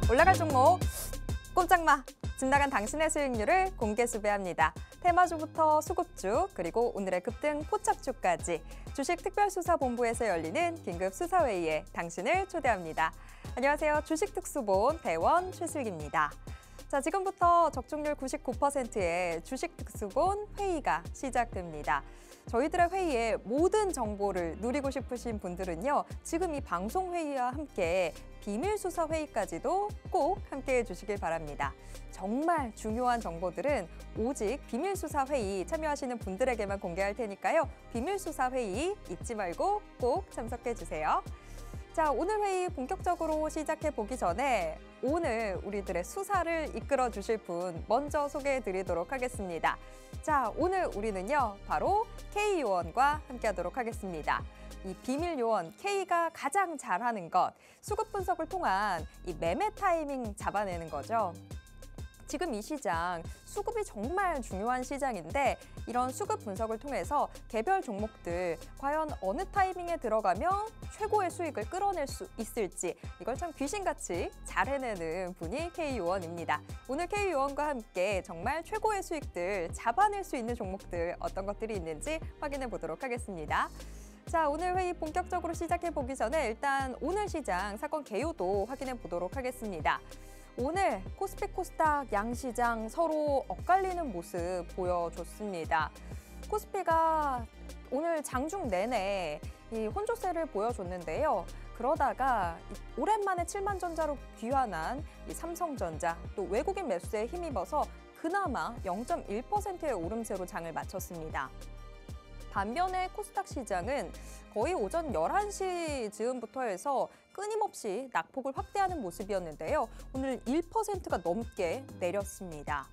올라갈 종목 꼼짝마! 집 나간 당신의 수익률을 공개 수배합니다. 테마주부터 수급주, 그리고 오늘의 급등 포착주까지 주식특별수사본부에서 열리는 긴급 수사회의에 당신을 초대합니다. 안녕하세요. 주식특수본 대원 최슬기입니다. 자, 지금부터 적중률 99%의 주식특수본 회의가 시작됩니다. 저희들의 회의에 모든 정보를 누리고 싶으신 분들은요, 지금 이 방송 회의와 함께 비밀 수사 회의까지도 꼭 함께해 주시길 바랍니다. 정말 중요한 정보들은 오직 비밀 수사 회의 참여하시는 분들에게만 공개할 테니까요. 비밀 수사 회의 잊지 말고 꼭 참석해 주세요. 자, 오늘 회의 본격적으로 시작해 보기 전에 오늘 우리들의 수사를 이끌어 주실 분 먼저 소개해 드리도록 하겠습니다. 자, 오늘 우리는요, 바로 K요원과 함께 하도록 하겠습니다. 이 비밀 요원 K가 가장 잘하는 것, 수급 분석을 통한 이 매매 타이밍 잡아내는 거죠. 지금 이 시장, 수급이 정말 중요한 시장인데 이런 수급 분석을 통해서 개별 종목들 과연 어느 타이밍에 들어가면 최고의 수익을 끌어낼 수 있을지 이걸 참 귀신같이 잘 해내는 분이 K요원입니다. 오늘 K요원과 함께 정말 최고의 수익들 잡아낼 수 있는 종목들 어떤 것들이 있는지 확인해 보도록 하겠습니다. 자, 오늘 회의 본격적으로 시작해 보기 전에 일단 오늘 시장 사건 개요도 확인해 보도록 하겠습니다. 오늘 코스피 코스닥 양시장 서로 엇갈리는 모습 보여줬습니다. 코스피가 오늘 장중 내내 이 혼조세를 보여줬는데요. 그러다가 오랜만에 7만 전자로 귀환한 이 삼성전자 또 외국인 매수세에 힘입어서 그나마 0.1%의 오름세로 장을 마쳤습니다. 반면에 코스닥 시장은 거의 오전 11시 즈음부터 해서 끊임없이 낙폭을 확대하는 모습이었는데요. 오늘 1%가 넘게 내렸습니다.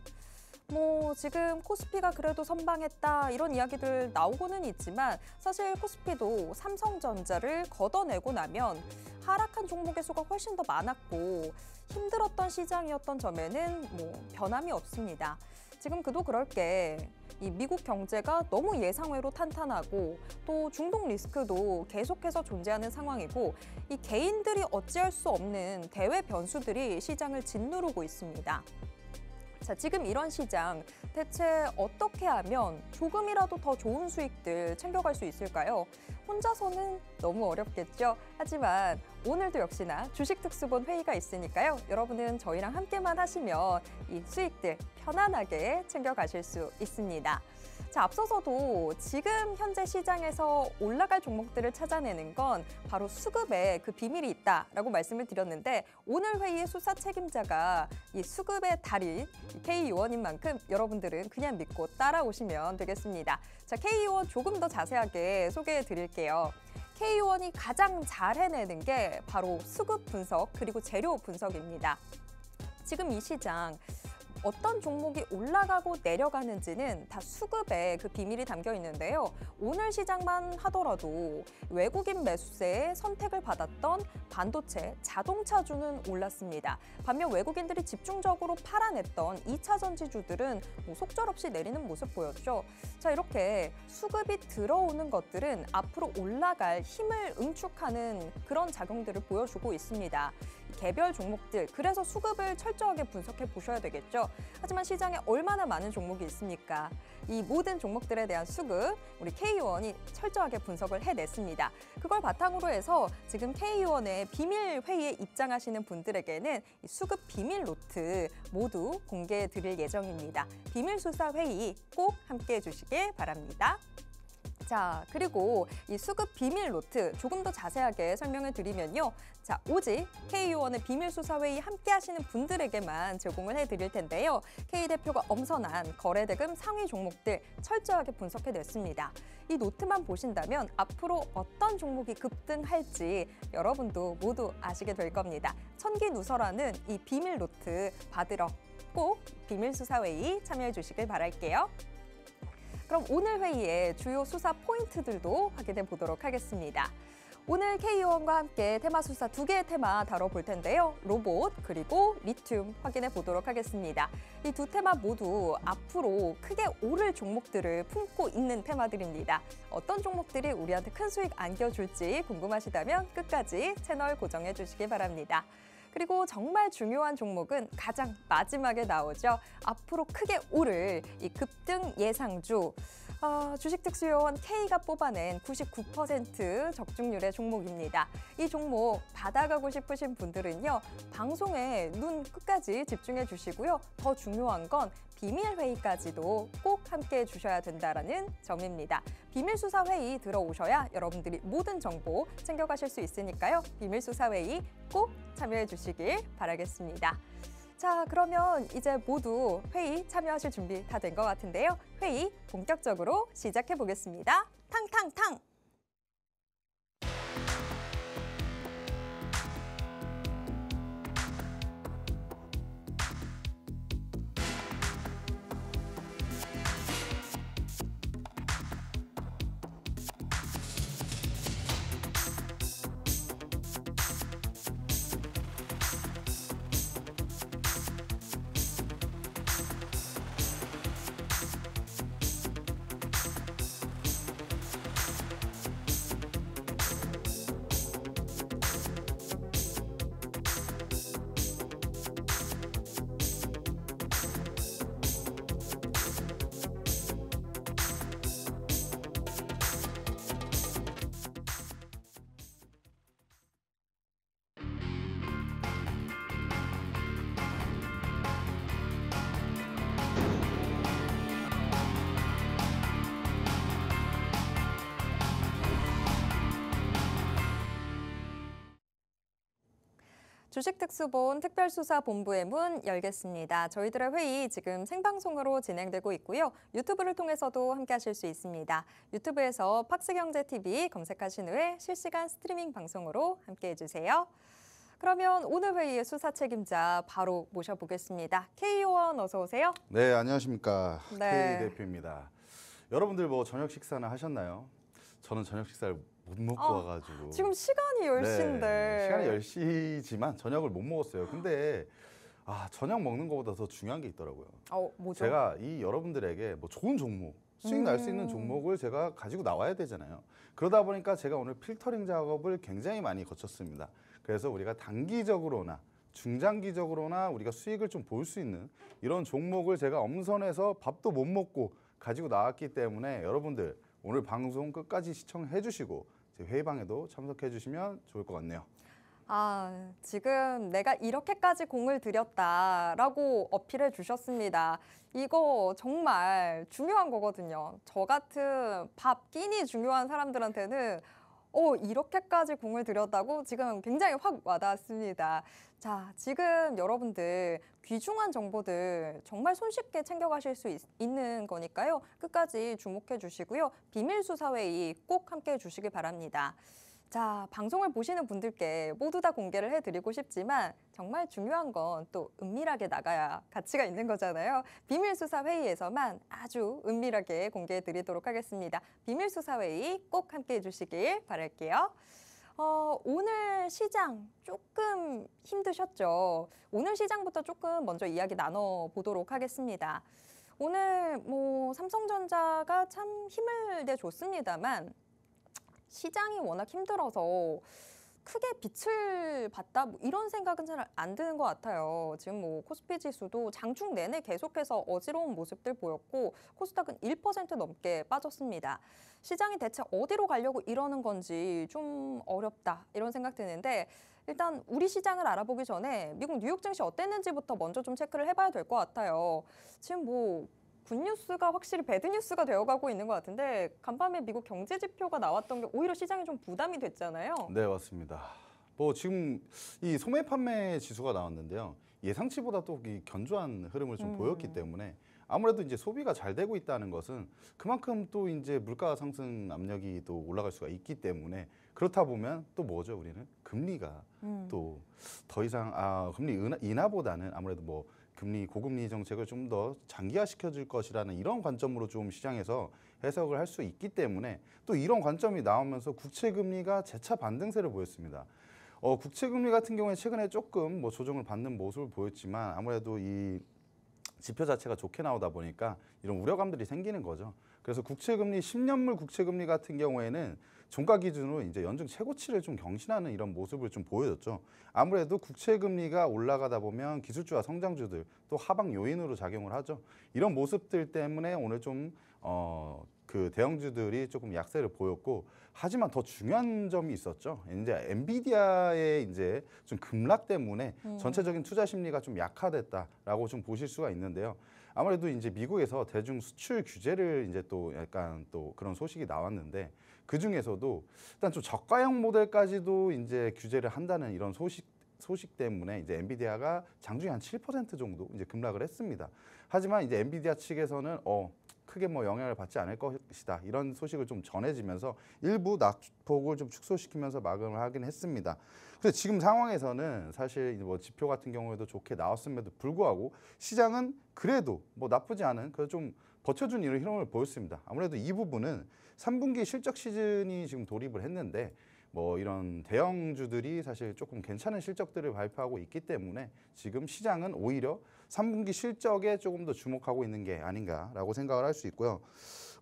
지금 코스피가 그래도 선방했다 이런 이야기들 나오고는 있지만 사실 코스피도 삼성전자를 걷어내고 나면 하락한 종목의 수가 훨씬 더 많았고 힘들었던 시장이었던 점에는 변함이 없습니다. 지금 그도 그럴 게 이 미국 경제가 너무 예상외로 탄탄하고 또 중동 리스크도 계속해서 존재하는 상황이고 이 개인들이 어찌할 수 없는 대외 변수들이 시장을 짓누르고 있습니다. 자, 지금 이런 시장 대체 어떻게 하면 조금이라도 더 좋은 수익들 챙겨갈 수 있을까요? 혼자서는 너무 어렵겠죠? 하지만 오늘도 역시나 주식특수본 회의가 있으니까요. 여러분은 저희랑 함께만 하시면 이 수익들 편안하게 챙겨가실 수 있습니다. 자, 앞서서도 지금 현재 시장에서 올라갈 종목들을 찾아내는 건 바로 수급에 그 비밀이 있다라고 말씀을 드렸는데 오늘 회의의 수사 책임자가 이 수급의 달인 K요원인 만큼 여러분들은 그냥 믿고 따라오시면 되겠습니다. 자, K요원 조금 더 자세하게 소개해 드릴게요. K요원이 가장 잘 해내는 게 바로 수급 분석 그리고 재료 분석입니다. 지금 이 시장 어떤 종목이 올라가고 내려가는지는 다 수급에 그 비밀이 담겨 있는데요. 오늘 시장만 하더라도 외국인 매수세에 선택을 받았던 반도체, 자동차주는 올랐습니다. 반면 외국인들이 집중적으로 팔아냈던 2차 전지주들은 속절없이 내리는 모습 보였죠. 자, 이렇게 수급이 들어오는 것들은 앞으로 올라갈 힘을 응축하는 그런 작용들을 보여주고 있습니다. 개별 종목들, 그래서 수급을 철저하게 분석해 보셔야 되겠죠. 하지만 시장에 얼마나 많은 종목이 있습니까? 이 모든 종목들에 대한 수급, 우리 K요원이 철저하게 분석을 해냈습니다. 그걸 바탕으로 해서 지금 K요원의 비밀 회의에 입장하시는 분들에게는 이 수급 비밀 노트 모두 공개해 드릴 예정입니다. 비밀 수사 회의 꼭 함께해 주시길 바랍니다. 자, 그리고 이 수급 비밀 노트 조금 더 자세하게 설명을 드리면요. 자, 오직 K요원의 비밀 수사 회의 함께 하시는 분들에게만 제공을 해드릴 텐데요. K대표가 엄선한 거래대금 상위 종목들 철저하게 분석해냈습니다. 이 노트만 보신다면 앞으로 어떤 종목이 급등할지 여러분도 모두 아시게 될 겁니다. 천기누설하는 이 비밀 노트 받으러 꼭 비밀 수사 회의 참여해 주시길 바랄게요. 그럼 오늘 회의의 주요 수사 포인트들도 확인해 보도록 하겠습니다. 오늘 K요원과 함께 테마 수사 2개의 테마 다뤄볼 텐데요. 로봇 그리고 리튬 확인해 보도록 하겠습니다. 이 두 테마 모두 앞으로 크게 오를 종목들을 품고 있는 테마들입니다. 어떤 종목들이 우리한테 큰 수익 안겨줄지 궁금하시다면 끝까지 채널 고정해 주시기 바랍니다. 그리고 정말 중요한 종목은 가장 마지막에 나오죠. 앞으로 크게 오를 이 급등 예상주. 주식특수요원 K가 뽑아낸 99% 적중률의 종목입니다. 이 종목 받아가고 싶으신 분들은요, 방송에 눈 끝까지 집중해 주시고요. 더 중요한 건 비밀회의까지도 꼭 함께해 주셔야 된다는 점입니다. 비밀수사회의 들어오셔야 여러분들이 모든 정보 챙겨가실 수 있으니까요. 비밀수사회의 꼭 참여해 주시길 바라겠습니다. 자, 그러면 이제 모두 회의 참여하실 준비 다 된 것 같은데요. 회의 본격적으로 시작해 보겠습니다. 탕탕탕! 주식특수본 특별수사본부의 문 열겠습니다. 저희들의 회의 지금 생방송으로 진행되고 있고요. 유튜브를 통해서도 함께하실 수 있습니다. 유튜브에서 팍스경제TV 검색하신 후에 실시간 스트리밍 방송으로 함께해주세요. 그러면 오늘 회의의 수사 책임자 바로 모셔보겠습니다. K요원 어서 오세요. 네, 안녕하십니까. 네. K 대표입니다. 여러분들 뭐 저녁 식사는 하셨나요? 저는 저녁 식사를 못 먹고 와가지고 지금 시간이 10시인데. 네, 시간이 10시지만 저녁을 못 먹었어요. 근데 저녁 먹는 것보다 더 중요한 게 있더라고요. 뭐죠? 제가 이 여러분들에게 뭐 좋은 종목, 수익 날 수 있는 종목을 제가 가지고 나와야 되잖아요. 그러다 보니까 제가 오늘 필터링 작업을 굉장히 많이 거쳤습니다. 그래서 우리가 단기적으로나 중장기적으로나 우리가 수익을 좀 볼 수 있는 이런 종목을 제가 엄선해서 밥도 못 먹고 가지고 나왔기 때문에 여러분들 오늘 방송 끝까지 시청해 주시고 제 회의방에도 참석해 주시면 좋을 것 같네요. 지금 내가 이렇게까지 공을 들였다라고 어필해 주셨습니다. 이거 정말 중요한 거거든요. 저 같은 밥 끼니 중요한 사람들한테는 이렇게까지 공을 들였다고 지금 굉장히 확 와닿았습니다. 자, 지금 여러분들 귀중한 정보들 정말 손쉽게 챙겨가실 수 있는 거니까요. 끝까지 주목해 주시고요. 비밀수사회의 꼭 함께해 주시기 바랍니다. 자, 방송을 보시는 분들께 모두 다 공개를 해드리고 싶지만 정말 중요한 건 또 은밀하게 나가야 가치가 있는 거잖아요. 비밀수사회의에서만 아주 은밀하게 공개해드리도록 하겠습니다. 비밀수사회의 꼭 함께해 주시길 바랄게요. 오늘 시장 조금 힘드셨죠? 오늘 시장부터 조금 먼저 이야기 나눠보도록 하겠습니다. 오늘 삼성전자가 참 힘을 내줬습니다만 시장이 워낙 힘들어서 크게 빛을 봤다 이런 생각은 잘 안 드는 것 같아요. 지금 코스피 지수도 장중 내내 계속해서 어지러운 모습들 보였고 코스닥은 1% 넘게 빠졌습니다. 시장이 대체 어디로 가려고 이러는 건지 좀 어렵다 이런 생각 드는데 일단 우리 시장을 알아보기 전에 미국 뉴욕 증시 어땠는지부터 먼저 좀 체크를 해봐야 될 것 같아요. 지금 굿뉴스가 확실히 배드뉴스가 되어가고 있는 것 같은데 간밤에 미국 경제 지표가 나왔던 게 오히려 시장에 좀 부담이 됐잖아요. 네, 맞습니다. 지금 이 소매 판매 지수가 나왔는데요. 예상치보다 또 이 견조한 흐름을 좀 보였기 때문에 아무래도 이제 소비가 잘 되고 있다는 것은 그만큼 또 이제 물가 상승 압력이 또 올라갈 수가 있기 때문에 그렇다 보면 또 뭐죠? 우리는 금리가 또 더 이상 금리 인하보다는 아무래도 금리 고금리 정책을 좀 더 장기화시켜 줄 것이라는 이런 관점으로 좀 시장에서 해석을 할 수 있기 때문에 또 이런 관점이 나오면서 국채 금리가 재차 반등세를 보였습니다. 국채 금리 같은 경우에 최근에 조금 조정을 받는 모습을 보였지만 아무래도 이 지표 자체가 좋게 나오다 보니까 이런 우려감들이 생기는 거죠. 그래서 국채 금리 10년물 국채 금리 같은 경우에는 종가 기준으로 이제 연중 최고치를 좀 경신하는 이런 모습을 좀 보여줬죠. 아무래도 국채 금리가 올라가다 보면 기술주와 성장주들 또 하방 요인으로 작용을 하죠. 이런 모습들 때문에 오늘 좀 그 대형주들이 조금 약세를 보였고, 하지만 더 중요한 점이 있었죠. 이제 엔비디아의 이제 좀 급락 때문에 전체적인 투자 심리가 좀 약화됐다라고 좀 보실 수가 있는데요. 아무래도 이제 미국에서 대중 수출 규제를 이제 또 약간 또 그런 소식이 나왔는데, 그 중에서도 일단 좀 저가형 모델까지도 이제 규제를 한다는 이런 소식 때문에 이제 엔비디아가 장중에 한 7% 정도 이제 급락을 했습니다. 하지만 이제 엔비디아 측에서는 크게 뭐 영향을 받지 않을 것이다, 이런 소식을 좀 전해지면서 일부 낙폭을 좀 축소시키면서 마감을 하긴 했습니다. 그래서 지금 상황에서는 사실 뭐 지표 같은 경우에도 좋게 나왔음에도 불구하고 시장은 그래도 뭐 나쁘지 않은 그래서 좀 버텨준 이런 흐름을 보였습니다. 아무래도 이 부분은 3분기 실적 시즌이 지금 돌입을 했는데, 뭐 이런 대형주들이 사실 조금 괜찮은 실적들을 발표하고 있기 때문에 지금 시장은 오히려 3분기 실적에 조금 더 주목하고 있는 게 아닌가라고 생각을 할 수 있고요.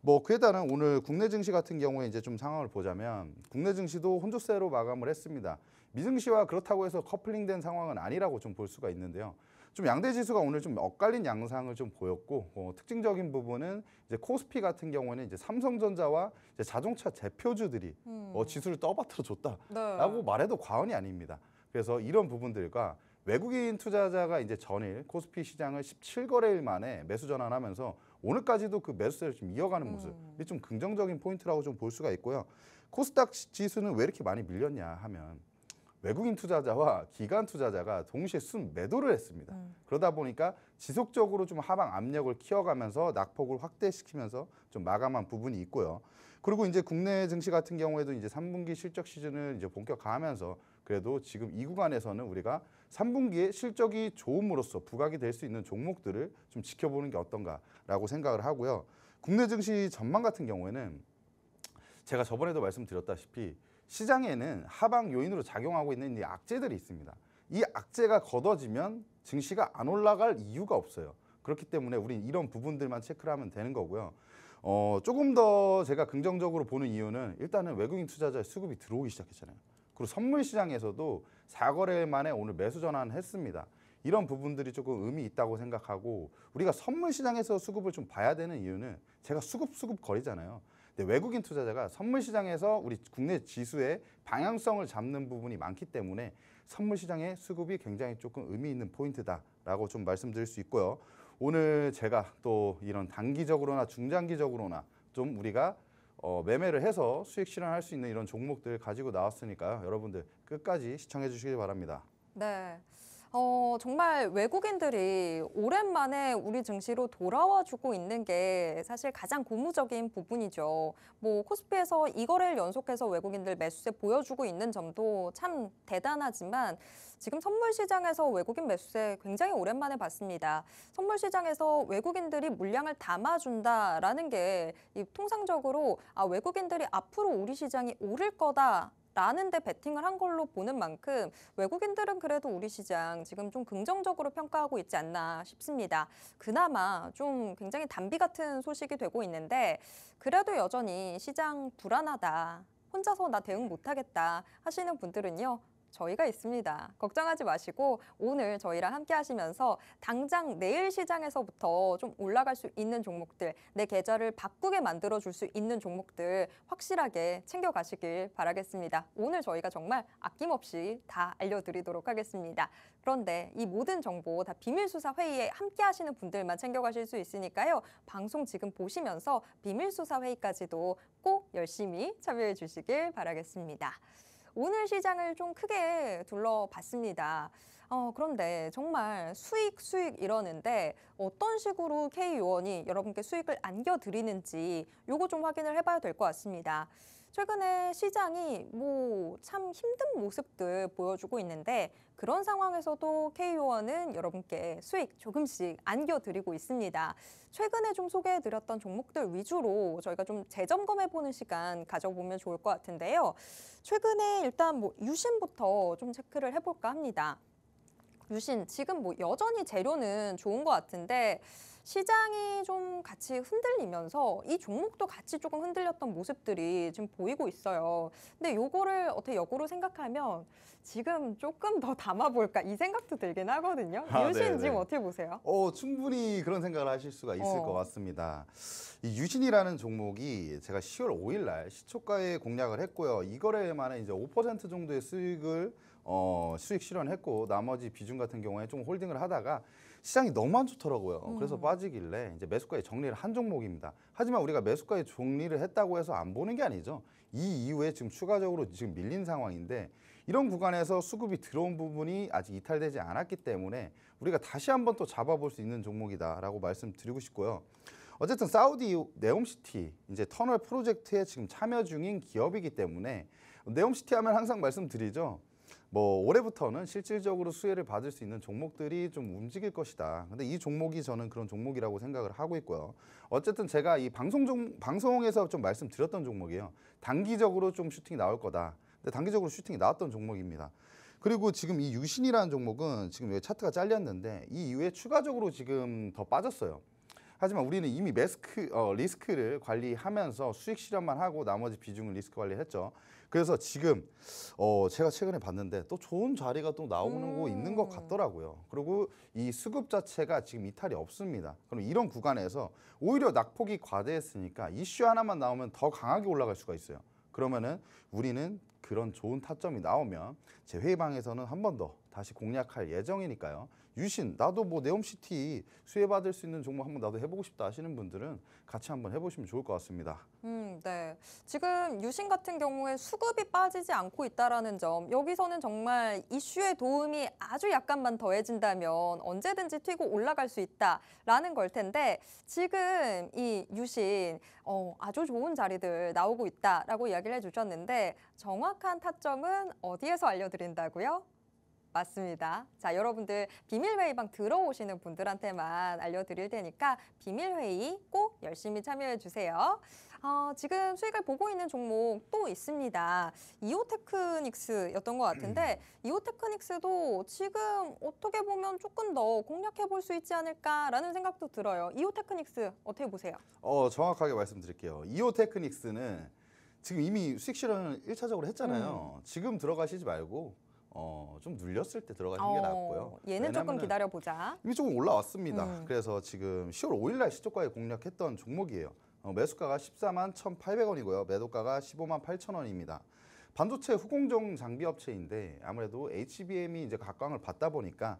뭐 그에 따른 오늘 국내 증시 같은 경우에 이제 좀 상황을 보자면, 국내 증시도 혼조세로 마감을 했습니다. 미증시와 그렇다고 해서 커플링된 상황은 아니라고 좀 볼 수가 있는데요. 좀 양대 지수가 오늘 좀 엇갈린 양상을 좀 보였고, 특징적인 부분은 이제 코스피 같은 경우에는 이제 삼성전자와 이제 자동차 대표주들이 지수를 떠받들어 줬다라고 네. 말해도 과언이 아닙니다. 그래서 이런 부분들과 외국인 투자자가 이제 전일 코스피 시장을 17거래일 만에 매수 전환하면서 오늘까지도 그 매수세를 좀 이어가는 모습이 좀 긍정적인 포인트라고 좀 볼 수가 있고요. 코스닥 지수는 왜 이렇게 많이 밀렸냐 하면, 외국인 투자자와 기관 투자자가 동시에 순매도를 했습니다. 그러다 보니까 지속적으로 좀 하방 압력을 키워가면서 낙폭을 확대시키면서 좀 마감한 부분이 있고요. 그리고 이제 국내 증시 같은 경우에도 이제 3분기 실적 시즌을 이제 본격화하면서 그래도 지금 이 구간에서는 우리가 3분기에 실적이 좋음으로써 부각이 될 수 있는 종목들을 좀 지켜보는 게 어떤가라고 생각을 하고요. 국내 증시 전망 같은 경우에는 제가 저번에도 말씀드렸다시피 시장에는 하방 요인으로 작용하고 있는 이 악재들이 있습니다. 이 악재가 걷어지면 증시가 안 올라갈 이유가 없어요. 그렇기 때문에 우린 이런 부분들만 체크를 하면 되는 거고요. 조금 더 제가 긍정적으로 보는 이유는 일단은 외국인 투자자의 수급이 들어오기 시작했잖아요. 그리고 선물 시장에서도 4거래일 만에 오늘 매수 전환을 했습니다. 이런 부분들이 조금 의미 있다고 생각하고, 우리가 선물 시장에서 수급을 좀 봐야 되는 이유는 제가 수급 거리잖아요. 근데 외국인 투자자가 선물 시장에서 우리 국내 지수의 방향성을 잡는 부분이 많기 때문에 선물 시장의 수급이 굉장히 조금 의미 있는 포인트다라고 좀 말씀드릴 수 있고요. 오늘 제가 또 이런 단기적으로나 중장기적으로나 좀 우리가 매매를 해서 수익 실현할 수 있는 이런 종목들 가지고 나왔으니까요. 여러분들 끝까지 시청해 주시기 바랍니다. 네. 정말 외국인들이 오랜만에 우리 증시로 돌아와 주고 있는 게 사실 가장 고무적인 부분이죠. 뭐 코스피에서 2거래일 연속해서 외국인들 매수세 보여주고 있는 점도 참 대단하지만, 지금 선물 시장에서 외국인 매수세 굉장히 오랜만에 봤습니다. 선물 시장에서 외국인들이 물량을 담아준다라는 게 통상적으로 외국인들이 앞으로 우리 시장이 오를 거다 라는 데 베팅을 한 걸로 보는 만큼 외국인들은 그래도 우리 시장 지금 좀 긍정적으로 평가하고 있지 않나 싶습니다. 그나마 좀 굉장히 단비 같은 소식이 되고 있는데, 그래도 여전히 시장 불안하다, 혼자서 나 대응 못하겠다 하시는 분들은요, 저희가 있습니다. 걱정하지 마시고 오늘 저희랑 함께 하시면서 당장 내일 시장에서부터 좀 올라갈 수 있는 종목들, 내 계좌를 바꾸게 만들어줄 수 있는 종목들 확실하게 챙겨가시길 바라겠습니다. 오늘 저희가 정말 아낌없이 다 알려드리도록 하겠습니다. 그런데 이 모든 정보 다 비밀수사 회의에 함께 하시는 분들만 챙겨가실 수 있으니까요. 방송 지금 보시면서 비밀수사 회의까지도 꼭 열심히 참여해 주시길 바라겠습니다. 오늘 시장을 좀 크게 둘러봤습니다. 그런데 정말 수익 이러는데 어떤 식으로 K요원이 여러분께 수익을 안겨드리는지 요거 좀 확인을 해봐야 될 것 같습니다. 최근에 시장이 참 힘든 모습들 보여주고 있는데, 그런 상황에서도 K요원은 여러분께 수익 조금씩 안겨드리고 있습니다. 최근에 좀 소개해드렸던 종목들 위주로 저희가 좀 재점검해보는 시간 가져보면 좋을 것 같은데요. 최근에 일단 유신부터 좀 체크를 해볼까 합니다. 유신 지금 여전히 재료는 좋은 것 같은데, 시장이 좀 같이 흔들리면서 이 종목도 같이 조금 흔들렸던 모습들이 지금 보이고 있어요. 근데 요거를 어떻게 역으로 생각하면 지금 조금 더 담아볼까 이 생각도 들긴 하거든요. 유신 네네. 지금 어떻게 보세요? 충분히 그런 생각을 하실 수가 있을 것 같습니다. 이 유신이라는 종목이 제가 10월 5일 날 시초가에 공략을 했고요. 이 거래만에 이제 5% 정도의 수익을 수익 실현했고 나머지 비중 같은 경우에 좀 홀딩을 하다가 시장이 너무 안 좋더라고요. 그래서 빠지길래 이제 매수가에 정리를 한 종목입니다. 하지만 우리가 매수가에 정리를 했다고 해서 안 보는 게 아니죠. 이 이후에 지금 추가적으로 지금 밀린 상황인데 이런 구간에서 수급이 들어온 부분이 아직 이탈되지 않았기 때문에 우리가 다시 한번 또 잡아볼 수 있는 종목이다라고 말씀드리고 싶고요. 어쨌든 사우디 네옴시티 이제 터널 프로젝트에 지금 참여 중인 기업이기 때문에 네옴시티 하면 항상 말씀드리죠. 뭐 올해부터는 실질적으로 수혜를 받을 수 있는 종목들이 좀 움직일 것이다. 근데 이 종목이 저는 그런 종목이라고 생각을 하고 있고요. 어쨌든 제가 이 방송에서 좀 말씀드렸던 종목이에요. 단기적으로 좀 슈팅이 나올 거다. 근데 단기적으로 슈팅이 나왔던 종목입니다. 그리고 지금 이 유신이라는 종목은 지금 여기 차트가 잘렸는데 이 이후에 추가적으로 지금 더 빠졌어요. 하지만 우리는 이미 리스크를 관리하면서 수익 실현만 하고 나머지 비중은 리스크 관리했죠. 그래서 지금 제가 최근에 봤는데 또 좋은 자리가 또 나오고 있는 것 같더라고요. 그리고 이 수급 자체가 지금 이탈이 없습니다. 그럼 이런 구간에서 오히려 낙폭이 과대했으니까 이슈 하나만 나오면 더 강하게 올라갈 수가 있어요. 그러면은 우리는 그런 좋은 타점이 나오면 제 회의방에서는 한 번 더 다시 공략할 예정이니까요. 유신, 나도 뭐 네옴시티 수혜받을 수 있는 종목 한번 나도 해보고 싶다 하시는 분들은 같이 한번 해보시면 좋을 것 같습니다. 네. 지금 유신 같은 경우에 수급이 빠지지 않고 있다라는 점, 여기서는 정말 이슈의 도움이 아주 약간만 더해진다면 언제든지 튀고 올라갈 수 있다라는 걸 텐데 지금 이 유신 아주 좋은 자리들 나오고 있다라고 이야기를 해주셨는데 정확한 타점은 어디에서 알려드린다고요? 맞습니다. 자, 여러분들 비밀회의방 들어오시는 분들한테만 알려드릴 테니까 비밀회의 꼭 열심히 참여해 주세요. 지금 수익을 보고 있는 종목 또 있습니다. 이오테크닉스였던 것 같은데 이오테크닉스도 지금 어떻게 보면 조금 더 공략해 볼 수 있지 않을까라는 생각도 들어요. 이오테크닉스 어떻게 보세요? 정확하게 말씀드릴게요. 이오테크닉스는 지금 이미 수익 실현을 1차적으로 했잖아요. 지금 들어가시지 말고 좀 눌렸을 때 들어가시는 게 낫고요. 얘는 조금 기다려보자. 이미 조금 올라왔습니다. 그래서 지금 10월 5일 날 시초가에 공략했던 종목이에요. 매수가가 14만 1,800원이고요. 매도가가 15만 8,000원입니다. 반도체 후공정 장비 업체인데 아무래도 HBM이 이제 각광을 받다 보니까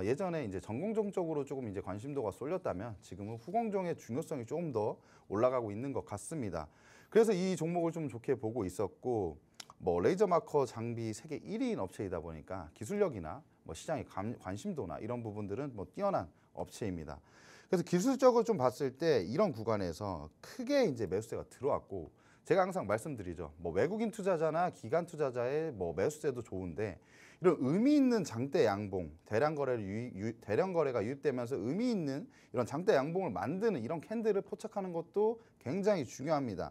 예전에 이제 전공정 쪽으로 조금 이제 관심도가 쏠렸다면 지금은 후공정의 중요성이 조금 더 올라가고 있는 것 같습니다. 그래서 이 종목을 좀 좋게 보고 있었고 뭐 레이저 마커 장비 세계 1위인 업체이다 보니까 기술력이나 뭐 시장의 관심도나 이런 부분들은 뭐 뛰어난 업체입니다. 그래서 기술적으로 좀 봤을 때 이런 구간에서 크게 이제 매수세가 들어왔고 제가 항상 말씀드리죠. 뭐 외국인 투자자나 기관 투자자의 뭐 매수세도 좋은데 이런 의미 있는 장대 양봉, 대량 거래가 유입되면서 의미 있는 이런 장대 양봉을 만드는 이런 캔들을 포착하는 것도 굉장히 중요합니다.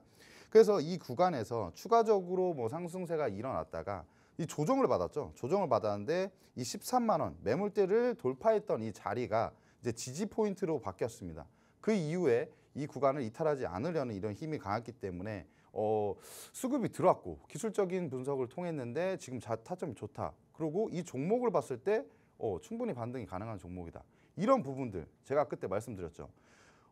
그래서 이 구간에서 추가적으로 뭐 상승세가 일어났다가 이 조정을 받았죠. 조정을 받았는데 이 13만 원 매물대를 돌파했던 이 자리가 이제 지지 포인트로 바뀌었습니다. 그 이후에 이 구간을 이탈하지 않으려는 이런 힘이 강했기 때문에 수급이 들어왔고 기술적인 분석을 통했는데 지금 타점이 좋다. 그리고 이 종목을 봤을 때 충분히 반등이 가능한 종목이다. 이런 부분들 제가 그때 말씀드렸죠.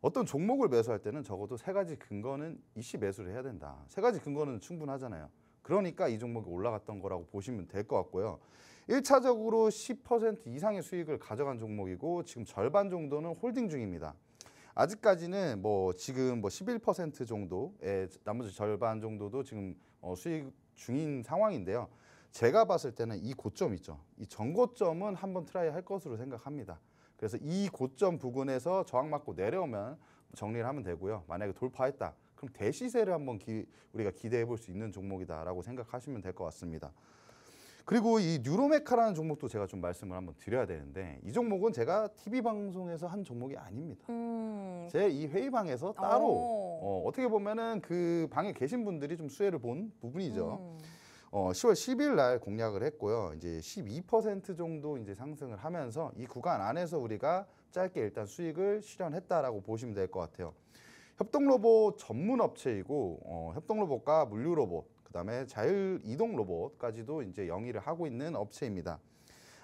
어떤 종목을 매수할 때는 적어도 세 가지 근거는 이시 매수를 해야 된다. 세 가지 근거는 충분하잖아요. 그러니까 이 종목이 올라갔던 거라고 보시면 될 것 같고요. 1차적으로 10% 이상의 수익을 가져간 종목이고 지금 절반 정도는 홀딩 중입니다. 아직까지는 뭐 지금 뭐 11% 정도의 나머지 절반 정도도 지금 수익 중인 상황인데요. 제가 봤을 때는 이 고점 있죠. 이 전고점은 한번 트라이 할 것으로 생각합니다. 그래서 이 고점 부근에서 저항 맞고 내려오면 정리를 하면 되고요. 만약에 돌파했다. 그럼 대시세를 한번 우리가 기대해 볼 수 있는 종목이다라고 생각하시면 될 것 같습니다. 그리고 이 뉴로메카라는 종목도 제가 좀 말씀을 한번 드려야 되는데 이 종목은 제가 TV 방송에서 한 종목이 아닙니다. 제 이 회의방에서 따로 어떻게 보면은 그 방에 계신 분들이 좀 수혜를 본 부분이죠. 10월 10일 날 공략을 했고요. 이제 12% 정도 이제 상승을 하면서 이 구간 안에서 우리가 짧게 일단 수익을 실현했다라고 보시면 될 것 같아요. 협동 로봇 전문 업체이고 협동 로봇과 물류 로봇, 그다음에 자율 이동 로봇까지도 이제 영위를 하고 있는 업체입니다.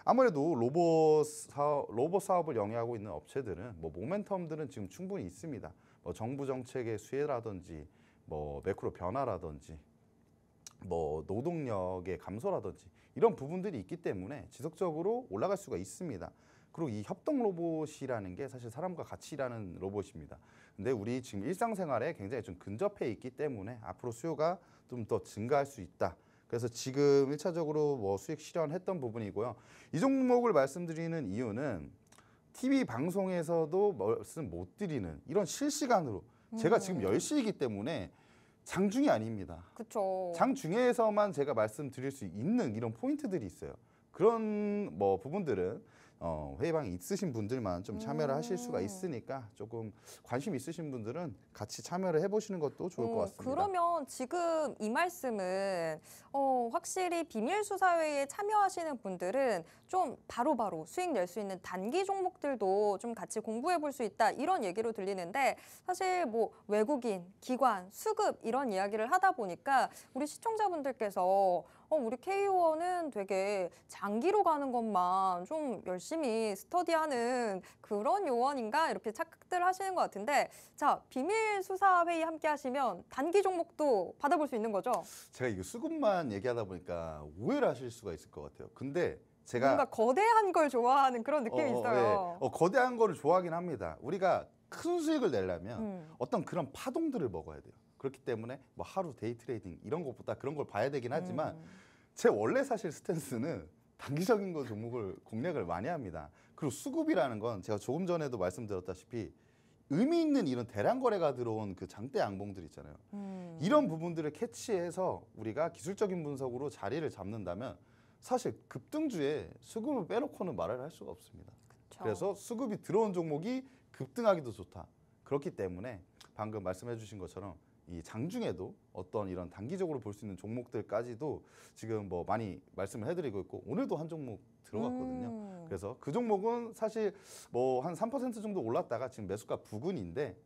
아무래도 로봇 사업을 영위하고 있는 업체들은 뭐 모멘텀들은 지금 충분히 있습니다. 뭐 정부 정책의 수혜라든지 뭐 매크로 변화라든지 뭐 노동력의 감소라든지 이런 부분들이 있기 때문에 지속적으로 올라갈 수가 있습니다. 그리고 이 협동 로봇이라는 게 사실 사람과 같이 일하는 로봇입니다. 근데 우리 지금 일상생활에 굉장히 좀 근접해 있기 때문에 앞으로 수요가 좀 더 증가할 수 있다. 그래서 지금 1차적으로 뭐 수익 실현했던 부분이고요. 이 종목을 말씀드리는 이유는 TV 방송에서도 말씀 못 드리는 이런 실시간으로 제가 지금 10시이기 때문에 장중이 아닙니다. 그렇죠. 장중에서만 제가 말씀드릴 수 있는 이런 포인트들이 있어요. 그런 뭐 부분들은 회의방에 있으신 분들만 좀 참여를 하실 수가 있으니까 조금 관심 있으신 분들은 같이 참여를 해보시는 것도 좋을 것 같습니다. 그러면 지금 이 말씀은 확실히 비밀수사회에 참여하시는 분들은 좀 바로바로 수익 낼 수 있는 단기 종목들도 좀 같이 공부해 볼 수 있다 이런 얘기로 들리는데 사실 뭐 외국인, 기관, 수급 이런 이야기를 하다 보니까 우리 시청자분들께서 우리 K-의원은 되게 장기로 가는 것만 좀 열심히 스터디하는 그런 요원인가 이렇게 착각들 하시는 것 같은데 자 비밀수사회의 함께 하시면 단기 종목도 받아볼 수 있는 거죠? 제가 이거 수급만 얘기하다 보니까 오해를 하실 수가 있을 것 같아요. 근데 제가 뭔가 거대한 걸 좋아하는 그런 느낌이 있어요. 네. 거대한 거를 좋아하긴 합니다. 우리가 큰 수익을 내려면 어떤 그런 파동들을 먹어야 돼요. 그렇기 때문에 뭐 하루 데이 트레이딩 이런 것보다 그런 걸 봐야 되긴 하지만 제 원래 사실 스탠스는 단기적인 거 종목을 공략을 많이 합니다. 그리고 수급이라는 건 제가 조금 전에도 말씀드렸다시피 의미 있는 이런 대량 거래가 들어온 그 장대 양봉들 있잖아요. 이런 부분들을 캐치해서 우리가 기술적인 분석으로 자리를 잡는다면 사실 급등주에 수급을 빼놓고는 말을 할 수가 없습니다. 그쵸. 그래서 수급이 들어온 종목이 급등하기도 좋다. 그렇기 때문에 방금 말씀해 주신 것처럼 이 장중에도 어떤 이런 단기적으로 볼 수 있는 종목들까지도 지금 뭐 많이 말씀을 해드리고 있고 오늘도 한 종목 들어갔거든요. 그래서 그 종목은 사실 뭐 한 3% 정도 올랐다가 지금 매수가 부근인데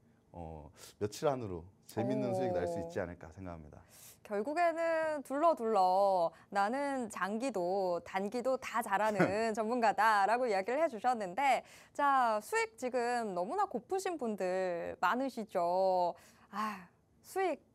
며칠 안으로 재밌는 수익 날 수 있지 않을까 생각합니다. 결국에는 둘러 나는 장기도 단기도 다 잘하는 전문가다라고 이야기를 해주셨는데 자 수익 지금 너무나 고프신 분들 많으시죠. 수익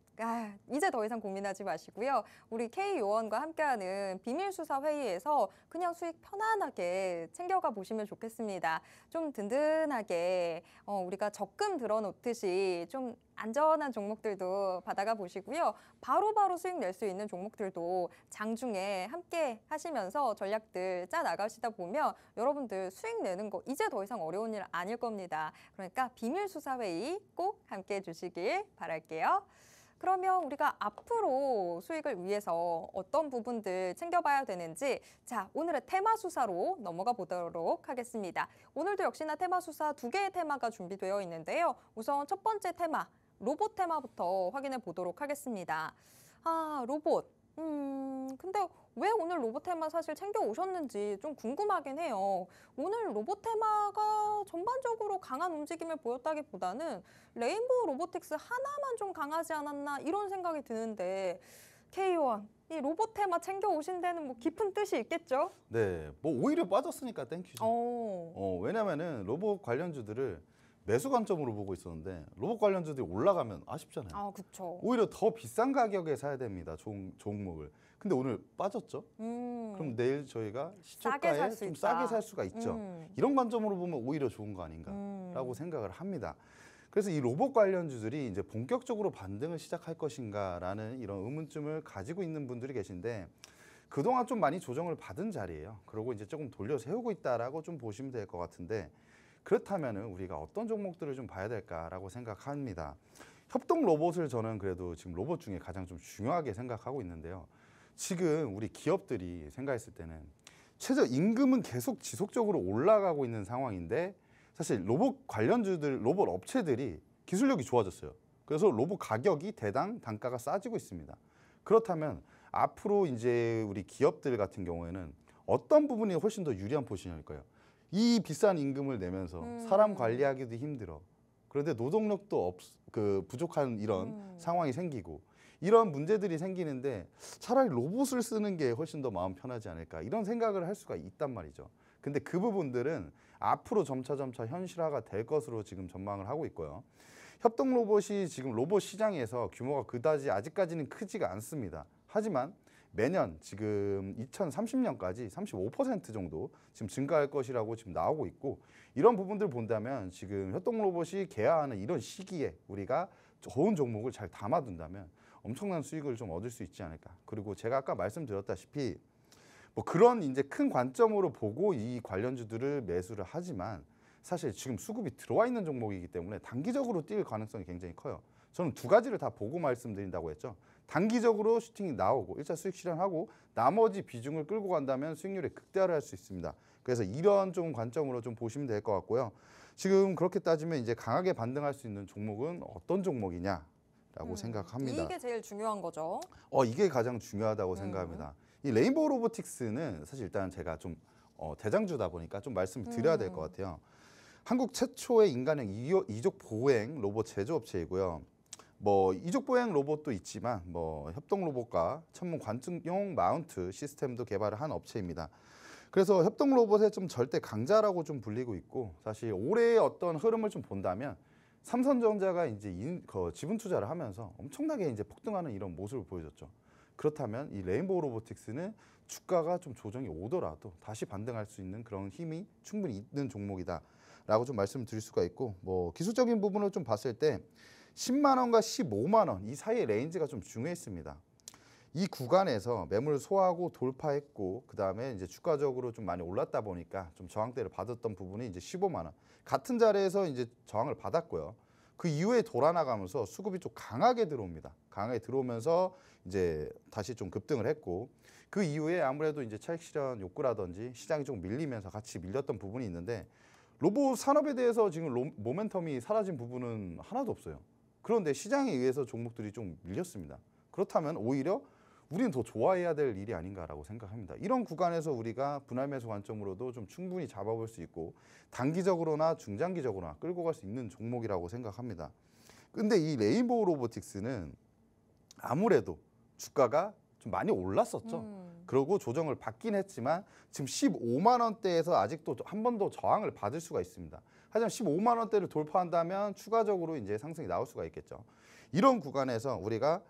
이제 더 이상 고민하지 마시고요. 우리 K-요원과 함께하는 비밀수사 회의에서 그냥 수익 편안하게 챙겨가 보시면 좋겠습니다. 좀 든든하게 우리가 적금 들어놓듯이 좀 안전한 종목들도 받아가 보시고요. 바로바로 수익 낼 수 있는 종목들도 장중에 함께 하시면서 전략들 짜 나가시다 보면 여러분들 수익 내는 거 이제 더 이상 어려운 일 아닐 겁니다. 그러니까 비밀수사회의 꼭 함께 해주시길 바랄게요. 그러면 우리가 앞으로 수익을 위해서 어떤 부분들 챙겨봐야 되는지 자 오늘의 테마 수사로 넘어가 보도록 하겠습니다. 오늘도 역시나 테마 수사 2개의 테마가 준비되어 있는데요. 우선 첫 번째 테마 로봇 테마부터 확인해 보도록 하겠습니다. 로봇. 근데 왜 오늘 로봇 테마 사실 챙겨 오셨는지 좀 궁금하긴 해요. 오늘 로봇 테마가 전반적으로 강한 움직임을 보였다기보다는 레인보우 로보틱스 하나만 좀 강하지 않았나 이런 생각이 드는데 K-의원, 이 로봇 테마 챙겨 오신 데는 뭐 깊은 뜻이 있겠죠? 네, 뭐 오히려 빠졌으니까 땡큐죠. 왜냐면은 로봇 관련주들을 매수 관점으로 보고 있었는데 로봇 관련주들이 올라가면 아쉽잖아요. 그렇죠. 오히려 더 비싼 가격에 사야 됩니다. 종목을. 근데 오늘 빠졌죠. 그럼 내일 저희가 시초가에 좀 싸게 살 수가 있죠. 이런 관점으로 보면 오히려 좋은 거 아닌가라고 생각을 합니다. 그래서 이 로봇 관련주들이 이제 본격적으로 반등을 시작할 것인가라는 이런 의문점을 가지고 있는 분들이 계신데 그동안 좀 많이 조정을 받은 자리예요. 그리고 이제 조금 돌려 세우고 있다라고 좀 보시면 될 것 같은데 그렇다면은 우리가 어떤 종목들을 좀 봐야 될까라고 생각합니다. 협동 로봇을 저는 그래도 지금 로봇 중에 가장 좀 중요하게 생각하고 있는데요. 지금 우리 기업들이 생각했을 때는 최저 임금은 계속 지속적으로 올라가고 있는 상황인데 사실 로봇 관련주들, 로봇 업체들이 기술력이 좋아졌어요. 그래서 로봇 가격이 대당 단가가 싸지고 있습니다. 그렇다면 앞으로 이제 우리 기업들 같은 경우에는 어떤 부분이 훨씬 더 유리한 포지션일까요? 이 비싼 임금을 내면서 사람 관리하기도 힘들어. 그런데 노동력도 부족한 이런 상황이 생기고 이런 문제들이 생기는데 차라리 로봇을 쓰는 게 훨씬 더 마음 편하지 않을까 이런 생각을 할 수가 있단 말이죠. 근데 그 부분들은 앞으로 점차 현실화가 될 것으로 지금 전망을 하고 있고요. 협동 로봇이 지금 로봇 시장에서 규모가 그다지 아직까지는 크지가 않습니다. 하지만 매년 지금 2030년까지 35% 정도 지금 증가할 것이라고 지금 나오고 있고 이런 부분들 본다면 지금 협동 로봇이 개화하는 이런 시기에 우리가 좋은 종목을 잘 담아둔다면 엄청난 수익을 좀 얻을 수 있지 않을까. 그리고 제가 아까 말씀드렸다시피 뭐 그런 이제 큰 관점으로 보고 이 관련주들을 매수를 하지만 사실 지금 수급이 들어와 있는 종목이기 때문에 단기적으로 뛸 가능성이 굉장히 커요. 저는 두 가지를 다 보고 말씀드린다고 했죠. 단기적으로 슈팅이 나오고 1차 수익 실현하고 나머지 비중을 끌고 간다면 수익률이 극대화를 할 수 있습니다. 그래서 이런 좀 관점으로 좀 보시면 될 것 같고요. 지금 그렇게 따지면 이제 강하게 반등할 수 있는 종목은 어떤 종목이냐라고 생각합니다. 이게 제일 중요한 거죠. 이게 가장 중요하다고 생각합니다. 이 레인보우 로보틱스는 사실 일단 제가 좀 대장주다 보니까 좀 말씀을 드려야 될 것 같아요. 한국 최초의 인간형 이족 보행 로봇 제조업체이고요. 뭐 이족 보행 로봇도 있지만 뭐 협동 로봇과 천문 관측용 마운트 시스템도 개발을 한 업체입니다. 그래서 협동 로봇의 좀 절대 강자라고 좀 불리고 있고 사실 올해의 어떤 흐름을 좀 본다면 삼성전자가 이제 지분 투자를 하면서 엄청나게 이제 폭등하는 이런 모습을 보여줬죠. 그렇다면 이 레인보우 로보틱스는 주가가 좀 조정이 오더라도 다시 반등할 수 있는 그런 힘이 충분히 있는 종목이다라고 좀 말씀을 드릴 수가 있고 뭐 기술적인 부분을 좀 봤을 때 10만 원과 15만 원 이 사이의 레인지가 좀 중요했습니다. 이 구간에서 매물 소화하고 돌파했고 그다음에 이제 주가적으로 좀 많이 올랐다 보니까 좀 저항대를 받았던 부분이 이제 15만 원. 같은 자리에서 이제 저항을 받았고요. 그 이후에 돌아나가면서 수급이 좀 강하게 들어옵니다. 강하게 들어오면서 이제 다시 좀 급등을 했고 그 이후에 아무래도 이제 차익 실현 욕구라든지 시장이 좀 밀리면서 같이 밀렸던 부분이 있는데 로봇 산업에 대해서 지금 모멘텀이 사라진 부분은 하나도 없어요. 그런데 시장에 의해서 종목들이 좀 밀렸습니다. 그렇다면 오히려 우리는 더 좋아해야 될 일이 아닌가라고 생각합니다. 이런 구간에서 우리가 분할 매수 관점으로도 좀 충분히 잡아볼 수 있고 단기적으로나 중장기적으로나 끌고 갈 수 있는 종목이라고 생각합니다. 근데 이 레인보우 로보틱스는 아무래도 주가가 좀 많이 올랐었죠. 그리고 조정을 받긴 했지만 지금 15만 원대에서 아직도 한 번 더 저항을 받을 수가 있습니다. 하지만 15만 원대를 돌파한다면 추가적으로 이제 상승이 나올 수가 있겠죠. 이런 구간에서 우리가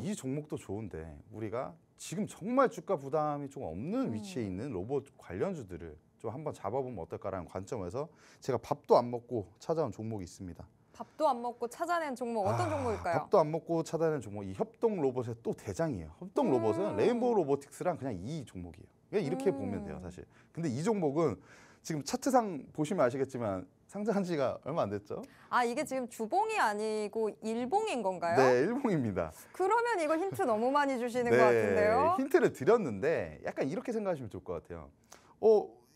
이 종목도 좋은데 우리가 지금 정말 주가 부담이 좀 없는 위치에 있는 로봇 관련주들을 좀 한번 잡아보면 어떨까라는 관점에서 제가 밥도 안 먹고 찾아온 종목이 있습니다. 밥도 안 먹고 찾아낸 종목 어떤 종목일까요? 밥도 안 먹고 찾아낸 종목 이 협동 로봇의 또 대장이에요. 협동 로봇은 레인보우 로보틱스랑 그냥 이 종목이에요. 이렇게 보면 돼요, 사실. 근데 이 종목은 지금 차트상 보시면 아시겠지만 상장한 지가 얼마 안 됐죠? 이게 지금 주봉이 아니고 일봉인 건가요? 네, 일봉입니다. 그러면 이거 힌트 너무 많이 주시는 것 같은데요? 힌트를 드렸는데 약간 이렇게 생각하시면 좋을 것 같아요.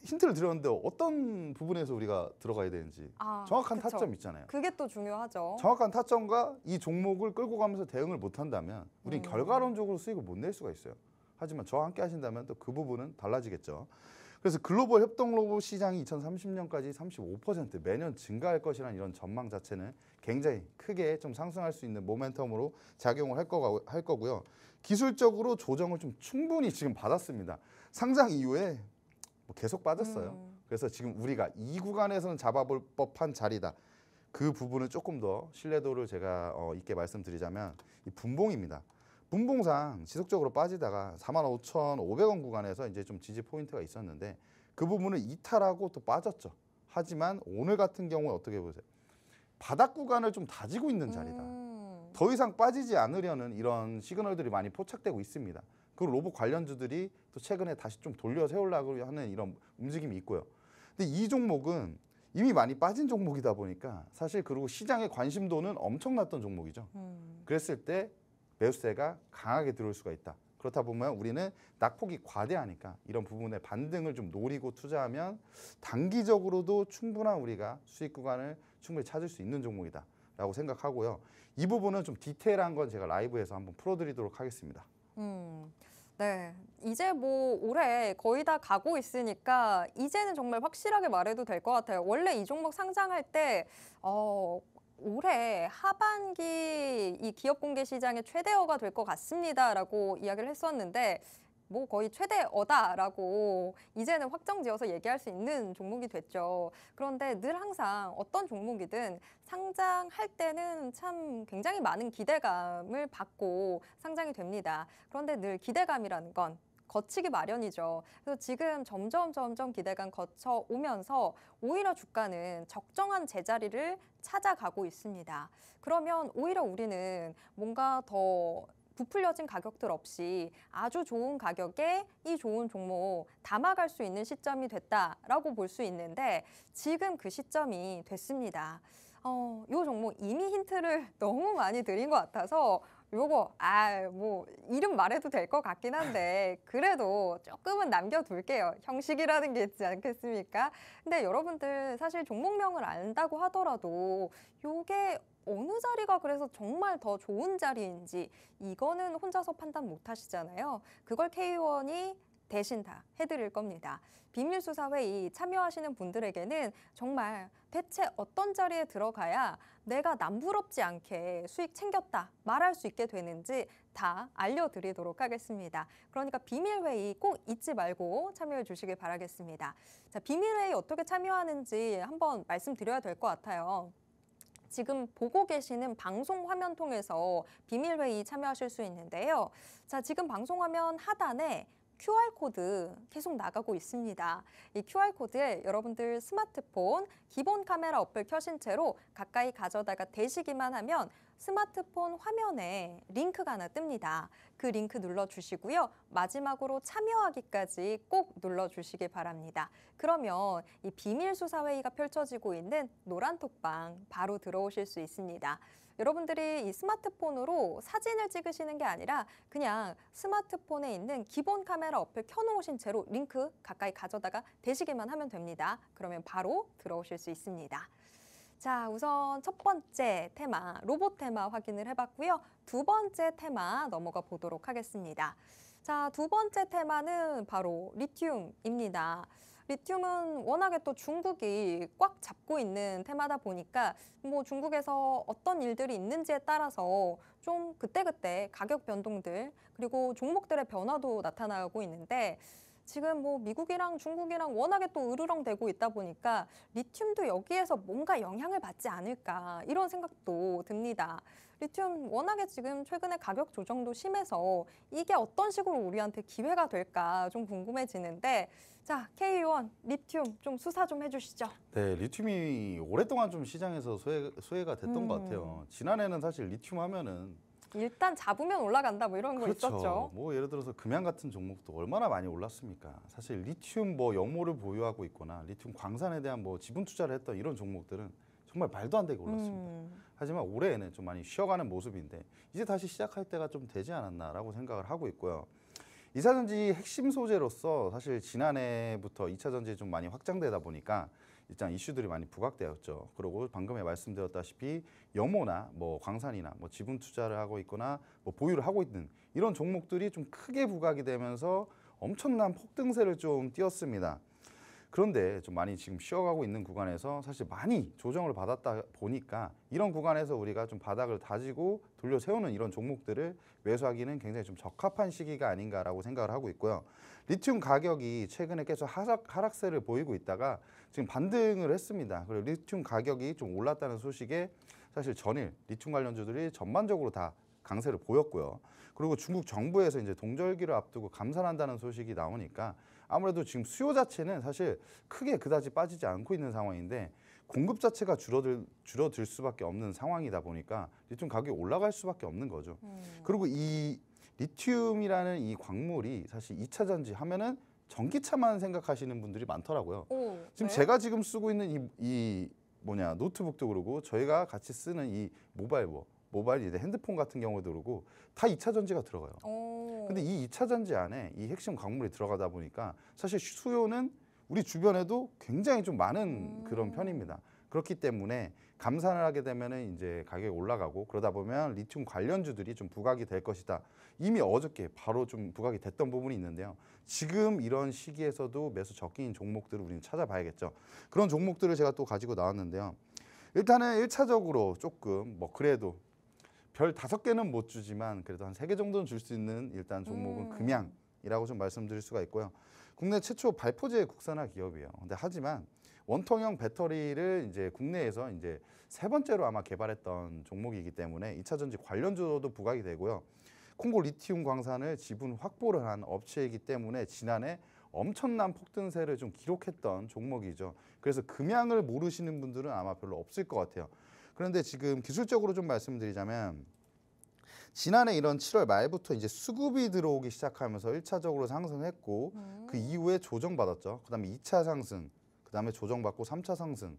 힌트를 드렸는데 어떤 부분에서 우리가 들어가야 되는지 정확한 그쵸. 타점 있잖아요. 그게 또 중요하죠. 정확한 타점과 이 종목을 끌고 가면서 대응을 못한다면 우리는 결과론적으로 수익을 못 낼 수가 있어요. 하지만 저와 함께 하신다면 또 그 부분은 달라지겠죠. 그래서 글로벌 협동 로봇 시장이 2030년까지 35% 매년 증가할 것이라는 이런 전망 자체는 굉장히 크게 좀 상승할 수 있는 모멘텀으로 작용을 할 거고요. 기술적으로 조정을 좀 충분히 지금 받았습니다. 상장 이후에 계속 빠졌어요. 그래서 지금 우리가 이 구간에서는 잡아볼 법한 자리다. 그 부분은 조금 더 신뢰도를 제가 있게 말씀드리자면 이 분봉입니다. 분봉상 지속적으로 빠지다가 45,500원 구간에서 이제 좀 지지 포인트가 있었는데 그 부분을 이탈하고 또 빠졌죠. 하지만 오늘 같은 경우에 어떻게 보세요? 바닥 구간을 좀 다지고 있는 자리다. 더 이상 빠지지 않으려는 이런 시그널들이 많이 포착되고 있습니다. 그리고 로봇 관련주들이 또 최근에 다시 좀 돌려 세우려고 하는 이런 움직임이 있고요. 근데 이 종목은 이미 많이 빠진 종목이다 보니까 사실 그리고 시장의 관심도는 엄청났던 종목이죠. 그랬을 때 매수세가 강하게 들어올 수가 있다. 그렇다 보면 우리는 낙폭이 과대하니까 이런 부분의 반등을 좀 노리고 투자하면 단기적으로도 충분한 우리가 수익 구간을 충분히 찾을 수 있는 종목이다라고 생각하고요. 이 부분은 좀 디테일한 건 제가 라이브에서 한번 풀어드리도록 하겠습니다. 네. 이제 뭐 올해 거의 다 가고 있으니까 이제는 정말 확실하게 말해도 될 것 같아요. 원래 이 종목 상장할 때 올해 하반기 이 기업 공개 시장의 최대어가 될 것 같습니다라고 이야기를 했었는데 뭐 거의 최대어다라고 이제는 확정지어서 얘기할 수 있는 종목이 됐죠. 그런데 늘 항상 어떤 종목이든 상장할 때는 참 굉장히 많은 기대감을 받고 상장이 됩니다. 그런데 늘 기대감이라는 건 거치기 마련이죠. 그래서 지금 점점 기대감 거쳐 오면서 오히려 주가는 적정한 제자리를 찾아가고 있습니다. 그러면 오히려 우리는 뭔가 더 부풀려진 가격들 없이 아주 좋은 가격에 이 좋은 종목 담아갈 수 있는 시점이 됐다라고 볼 수 있는데 지금 그 시점이 됐습니다. 이 종목 이미 힌트를 너무 많이 드린 것 같아서 요거 뭐 이름 말해도 될 것 같긴 한데 그래도 조금은 남겨둘게요. 형식이라는 게 있지 않겠습니까? 근데 여러분들 사실 종목명을 안다고 하더라도 요게 어느 자리가 그래서 정말 더 좋은 자리인지 이거는 혼자서 판단 못 하시잖아요. 그걸 K1이 대신 다 해드릴 겁니다. 비밀수사회의 참여하시는 분들에게는 정말 대체 어떤 자리에 들어가야 내가 남부럽지 않게 수익 챙겼다 말할 수 있게 되는지 다 알려드리도록 하겠습니다. 그러니까 비밀회의 꼭 잊지 말고 참여해 주시길 바라겠습니다. 자, 비밀회의 어떻게 참여하는지 한번 말씀드려야 될 것 같아요. 지금 보고 계시는 방송 화면 통해서 비밀회의 참여하실 수 있는데요. 자, 지금 방송 화면 하단에 QR코드 계속 나가고 있습니다. 이 QR코드에 여러분들 스마트폰 기본 카메라 어플 켜신 채로 가까이 가져다가 대시기만 하면 스마트폰 화면에 링크가 하나 뜹니다. 그 링크 눌러주시고요. 마지막으로 참여하기까지 꼭 눌러주시기 바랍니다. 그러면 이 비밀수사회의가 펼쳐지고 있는 노란 톡방 바로 들어오실 수 있습니다. 여러분들이 이 스마트폰으로 사진을 찍으시는 게 아니라 그냥 스마트폰에 있는 기본 카메라 어플 켜놓으신 채로 링크 가까이 가져다가 대시기만 하면 됩니다. 그러면 바로 들어오실 수 있습니다. 자, 우선 첫 번째 테마, 로봇 테마 확인을 해봤고요. 두 번째 테마 넘어가 보도록 하겠습니다. 자, 두 번째 테마는 바로 리튬입니다. 리튬은 워낙에 또 중국이 꽉 잡고 있는 테마다 보니까 뭐 중국에서 어떤 일들이 있는지에 따라서 좀 그때그때 가격 변동들 그리고 종목들의 변화도 나타나고 있는데 지금 뭐 미국이랑 중국이랑 워낙에 또 으르렁대고 있다 보니까 리튬도 여기에서 뭔가 영향을 받지 않을까 이런 생각도 듭니다. 리튬 워낙에 지금 최근에 가격 조정도 심해서 이게 어떤 식으로 우리한테 기회가 될까 좀 궁금해지는데 자, K1 리튬 좀 수사 좀 해주시죠. 네, 리튬이 오랫동안 좀 시장에서 소외가 됐던 것 같아요. 지난해는 사실 리튬 하면은 일단 잡으면 올라간다 뭐 이런 거 그렇죠. 있었죠. 뭐 예를 들어서 금양 같은 종목도 얼마나 많이 올랐습니까? 사실 리튬 뭐 영모를 보유하고 있거나 리튬 광산에 대한 뭐 지분 투자를 했던 이런 종목들은 정말 말도 안 되게 올랐습니다. 하지만 올해에는 좀 많이 쉬어가는 모습인데 이제 다시 시작할 때가 좀 되지 않았나라고 생각을 하고 있고요. 2차전지 핵심 소재로서 사실 지난해부터 2차전지에 좀 많이 확장되다 보니까 일단 이슈들이 많이 부각되었죠. 그리고 방금에 말씀드렸다시피 영모나 뭐 광산이나 뭐 지분 투자를 하고 있거나 뭐 보유를 하고 있는 이런 종목들이 좀 크게 부각이 되면서 엄청난 폭등세를 좀 띄었습니다. 그런데 좀 많이 지금 쉬어가고 있는 구간에서 사실 많이 조정을 받았다 보니까 이런 구간에서 우리가 좀 바닥을 다지고 돌려 세우는 이런 종목들을 매수하기는 굉장히 좀 적합한 시기가 아닌가라고 생각을 하고 있고요. 리튬 가격이 최근에 계속 하락세를 보이고 있다가 지금 반등을 했습니다. 그리고 리튬 가격이 좀 올랐다는 소식에 사실 전일 리튬 관련주들이 전반적으로 다 강세를 보였고요. 그리고 중국 정부에서 이제 동절기를 앞두고 감산한다는 소식이 나오니까 아무래도 지금 수요 자체는 사실 크게 그다지 빠지지 않고 있는 상황인데 공급 자체가 줄어들 수밖에 없는 상황이다 보니까 리튬 가격이 올라갈 수밖에 없는 거죠. 그리고 이 리튬이라는 이 광물이 사실 2차 전지 하면은 전기차만 생각하시는 분들이 많더라고요. 지금 네? 제가 지금 쓰고 있는 이 노트북도 그러고 저희가 같이 쓰는 이 모바일 이제 핸드폰 같은 경우도 그러고 다 2차 전지가 들어가요. 근데 이 2차 전지 안에 이 핵심 광물이 들어가다 보니까 사실 수요는 우리 주변에도 굉장히 좀 많은 그런 편입니다. 그렇기 때문에 감산을 하게 되면은 이제 가격이 올라가고 그러다 보면 리튬 관련주들이 좀 부각이 될 것이다. 이미 어저께 바로 좀 부각이 됐던 부분이 있는데요. 지금 이런 시기에서도 매수 적기인 종목들을 우리는 찾아봐야겠죠. 그런 종목들을 제가 또 가지고 나왔는데요. 일단은 1차적으로 조금 뭐 그래도 별 5개는 못 주지만 그래도 한 3개 정도는 줄 수 있는 일단 종목은 금양이라고 좀 말씀드릴 수가 있고요. 국내 최초 발포제 국산화 기업이에요. 근데 하지만 원통형 배터리를 이제 국내에서 이제 3번째로 아마 개발했던 종목이기 때문에 2차 전지 관련주도 부각이 되고요. 콩고 리튬 광산을 지분 확보를 한 업체이기 때문에 지난해 엄청난 폭등세를 좀 기록했던 종목이죠. 그래서 금양을 모르시는 분들은 아마 별로 없을 것 같아요. 그런데 지금 기술적으로 좀 말씀드리자면 지난해 이런 7월 말부터 이제 수급이 들어오기 시작하면서 1차적으로 상승했고 그 이후에 조정받았죠. 그다음에 2차 상승, 그다음에 조정받고 3차 상승.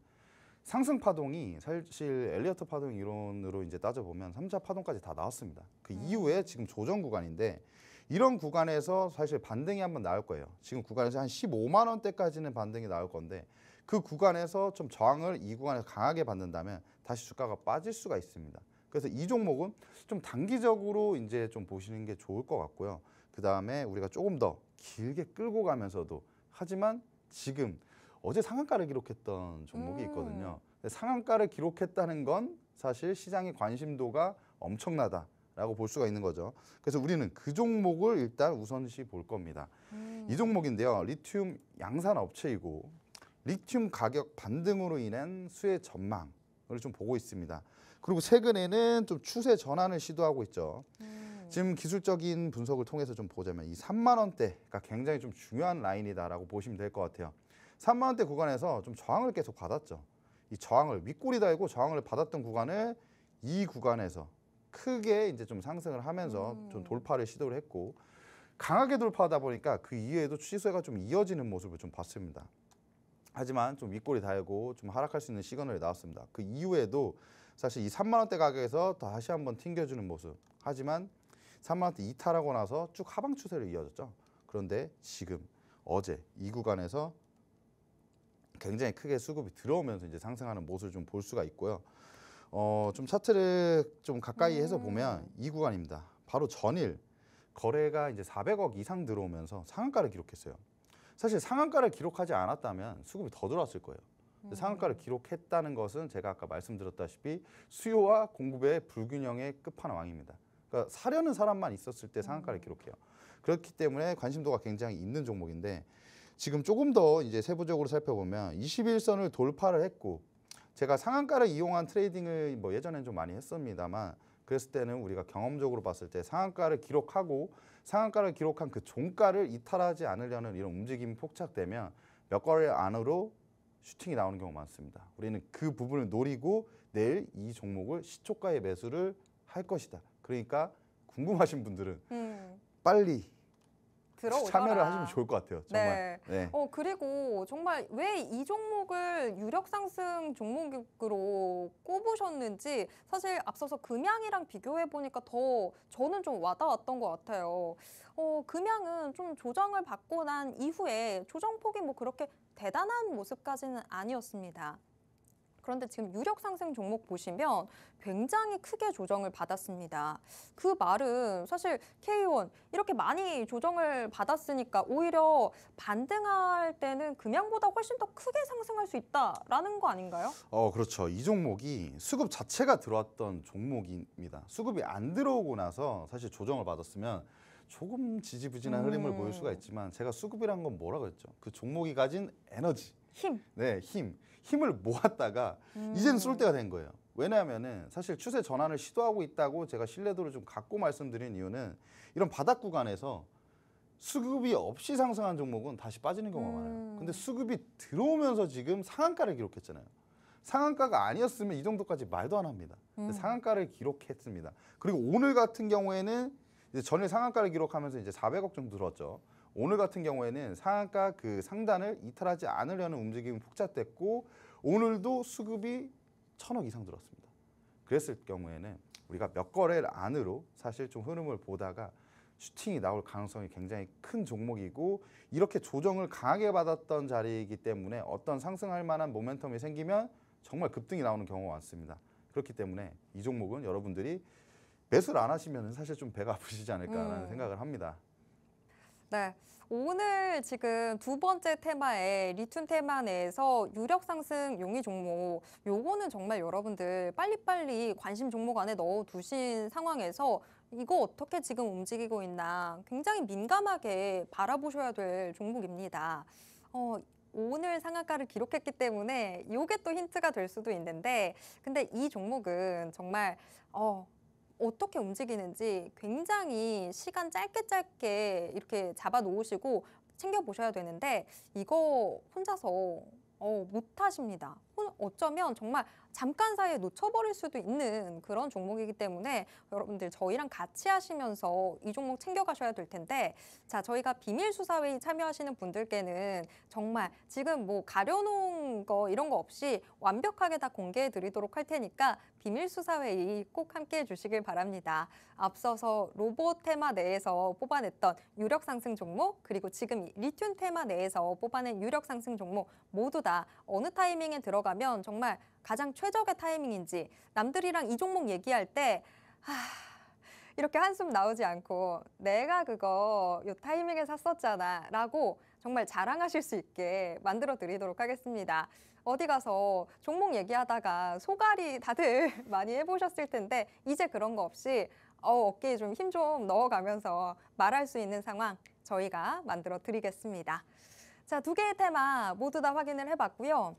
상승 파동이 사실 엘리어트 파동 이론으로 이제 따져보면 3차 파동까지 다 나왔습니다. 그 이후에 지금 조정 구간인데 이런 구간에서 사실 반등이 한번 나올 거예요. 지금 구간에서 한 15만 원대까지는 반등이 나올 건데 그 구간에서 좀 저항을 이 구간에서 강하게 받는다면 다시 주가가 빠질 수가 있습니다. 그래서 이 종목은 좀 단기적으로 이제 좀 보시는 게 좋을 것 같고요. 그 다음에 우리가 조금 더 길게 끌고 가면서도 하지만 지금 어제 상한가를 기록했던 종목이 있거든요. 상한가를 기록했다는 건 사실 시장의 관심도가 엄청나다라고 볼 수가 있는 거죠. 그래서 우리는 그 종목을 일단 우선시 볼 겁니다. 이 종목인데요. 리튬 양산 업체이고 리튬 가격 반등으로 인한 수혜 전망을 좀 보고 있습니다. 그리고 최근에는 좀 추세 전환을 시도하고 있죠. 지금 기술적인 분석을 통해서 좀 보자면 이 3만 원대가 굉장히 좀 중요한 라인이다라고 보시면 될 것 같아요. 3만 원대 구간에서 좀 저항을 계속 받았죠. 이 저항을 윗꼬리 달고 저항을 받았던 구간을 이 구간에서 크게 이제 좀 상승을 하면서 좀 돌파를 시도를 했고 강하게 돌파하다 보니까 그 이후에도 추세가 좀 이어지는 모습을 좀 봤습니다. 하지만 좀 윗꼬리 달고 좀 하락할 수 있는 시그널이 나왔습니다. 그 이후에도 사실 이 3만 원대 가격에서 다시 한번 튕겨주는 모습. 하지만 3만 원대 이탈하고 나서 쭉 하방 추세로 이어졌죠. 그런데 지금 어제 이 구간에서 굉장히 크게 수급이 들어오면서 이제 상승하는 모습을 좀 볼 수가 있고요. 좀 차트를 좀 가까이 해서 보면 이 구간입니다. 바로 전일 거래가 이제 400억 이상 들어오면서 상한가를 기록했어요. 사실 상한가를 기록하지 않았다면 수급이 더 들어왔을 거예요. 상한가를 기록했다는 것은 제가 아까 말씀드렸다시피 수요와 공급의 불균형의 끝판왕입니다. 그러니까 사려는 사람만 있었을 때 상한가를 기록해요. 그렇기 때문에 관심도가 굉장히 있는 종목인데 지금 조금 더 이제 세부적으로 살펴보면 21선을 돌파를 했고 제가 상한가를 이용한 트레이딩을 뭐 예전엔 좀 많이 했습니다만 그랬을 때는 우리가 경험적으로 봤을 때 상한가를 기록하고 상한가를 기록한 그 종가를 이탈하지 않으려는 이런 움직임이 포착되면 몇 거래 안으로 슈팅이 나오는 경우가 많습니다. 우리는 그 부분을 노리고 내일 이 종목을 시초가에 매수를 할 것이다. 그러니까 궁금하신 분들은 빨리 들어오셔라. 참여를 하시면 좋을 것 같아요. 정말. 네. 그리고 정말 왜 이 종목을 유력 상승 종목으로 꼽으셨는지 사실 앞서서 금양이랑 비교해 보니까 더 저는 좀 와닿았던 것 같아요. 금양은 좀 조정을 받고 난 이후에 조정폭이 뭐 그렇게 대단한 모습까지는 아니었습니다. 그런데 지금 유력 상승 종목 보시면 굉장히 크게 조정을 받았습니다. 그 말은 사실 K1 이렇게 많이 조정을 받았으니까 오히려 반등할 때는 금양보다 훨씬 더 크게 상승할 수 있다라는 거 아닌가요? 그렇죠. 이 종목이 수급 자체가 들어왔던 종목입니다. 수급이 안 들어오고 나서 사실 조정을 받았으면 조금 지지부진한 흐름을 보일 수가 있지만 제가 수급이란 건 뭐라 그랬죠? 그 종목이 가진 에너지. 힘. 네, 힘을 모았다가 이제는 쏠 때가 된 거예요. 왜냐하면은 사실 추세 전환을 시도하고 있다고 제가 신뢰도를 좀 갖고 말씀드린 이유는 이런 바닥 구간에서 수급이 없이 상승한 종목은 다시 빠지는 경우가 많아요. 근데 수급이 들어오면서 지금 상한가를 기록했잖아요. 상한가가 아니었으면 이 정도까지 말도 안 합니다. 근데 상한가를 기록했습니다. 그리고 오늘 같은 경우에는 이제 전일 상한가를 기록하면서 이제 400억 정도 들어왔죠. 오늘 같은 경우에는 상한가 그 상단을 이탈하지 않으려는 움직임이 폭착됐고 오늘도 수급이 1,000억 이상 들었습니다. 그랬을 경우에는 우리가 몇 거래일 안으로 사실 좀 흐름을 보다가 슈팅이 나올 가능성이 굉장히 큰 종목이고 이렇게 조정을 강하게 받았던 자리이기 때문에 어떤 상승할 만한 모멘텀이 생기면 정말 급등이 나오는 경우가 많습니다. 그렇기 때문에 이 종목은 여러분들이 매수를 안 하시면 사실 좀 배가 아프시지 않을까라는 생각을 합니다. 네. 오늘 지금 두 번째 테마에 리튬 테마 내에서 유력 상승 용의 종목, 요거는 정말 여러분들 빨리빨리 관심 종목 안에 넣어두신 상황에서 이거 어떻게 지금 움직이고 있나 굉장히 민감하게 바라보셔야 될 종목입니다. 오늘 상한가를 기록했기 때문에 이게 또 힌트가 될 수도 있는데, 근데 이 종목은 정말 어떻게 움직이는지 굉장히 시간 짧게 이렇게 잡아 놓으시고 챙겨보셔야 되는데, 이거 혼자서 못 하십니다. 어쩌면 정말 잠깐 사이에 놓쳐버릴 수도 있는 그런 종목이기 때문에 여러분들 저희랑 같이 하시면서 이 종목 챙겨가셔야 될 텐데, 자, 저희가 비밀 수사회의 참여하시는 분들께는 정말 지금 뭐 가려놓은 거 이런 거 없이 완벽하게 다 공개해 드리도록 할 테니까 비밀 수사회의 꼭 함께 해주시길 바랍니다. 앞서서 로봇 테마 내에서 뽑아냈던 유력 상승 종목, 그리고 지금 리튬 테마 내에서 뽑아낸 유력 상승 종목 모두 다 어느 타이밍에 들어가면 정말 가장 최적의 타이밍인지, 남들이랑 이 종목 얘기할 때 이렇게 한숨 나오지 않고 내가 그거 요 타이밍에 샀었잖아 라고 정말 자랑하실 수 있게 만들어 드리도록 하겠습니다. 어디 가서 종목 얘기하다가 소갈이 다들 많이 해보셨을 텐데, 이제 그런 거 없이 어깨에 좀 힘 좀 넣어가면서 말할 수 있는 상황 저희가 만들어 드리겠습니다. 자, 두 개의 테마 모두 다 확인을 해봤고요.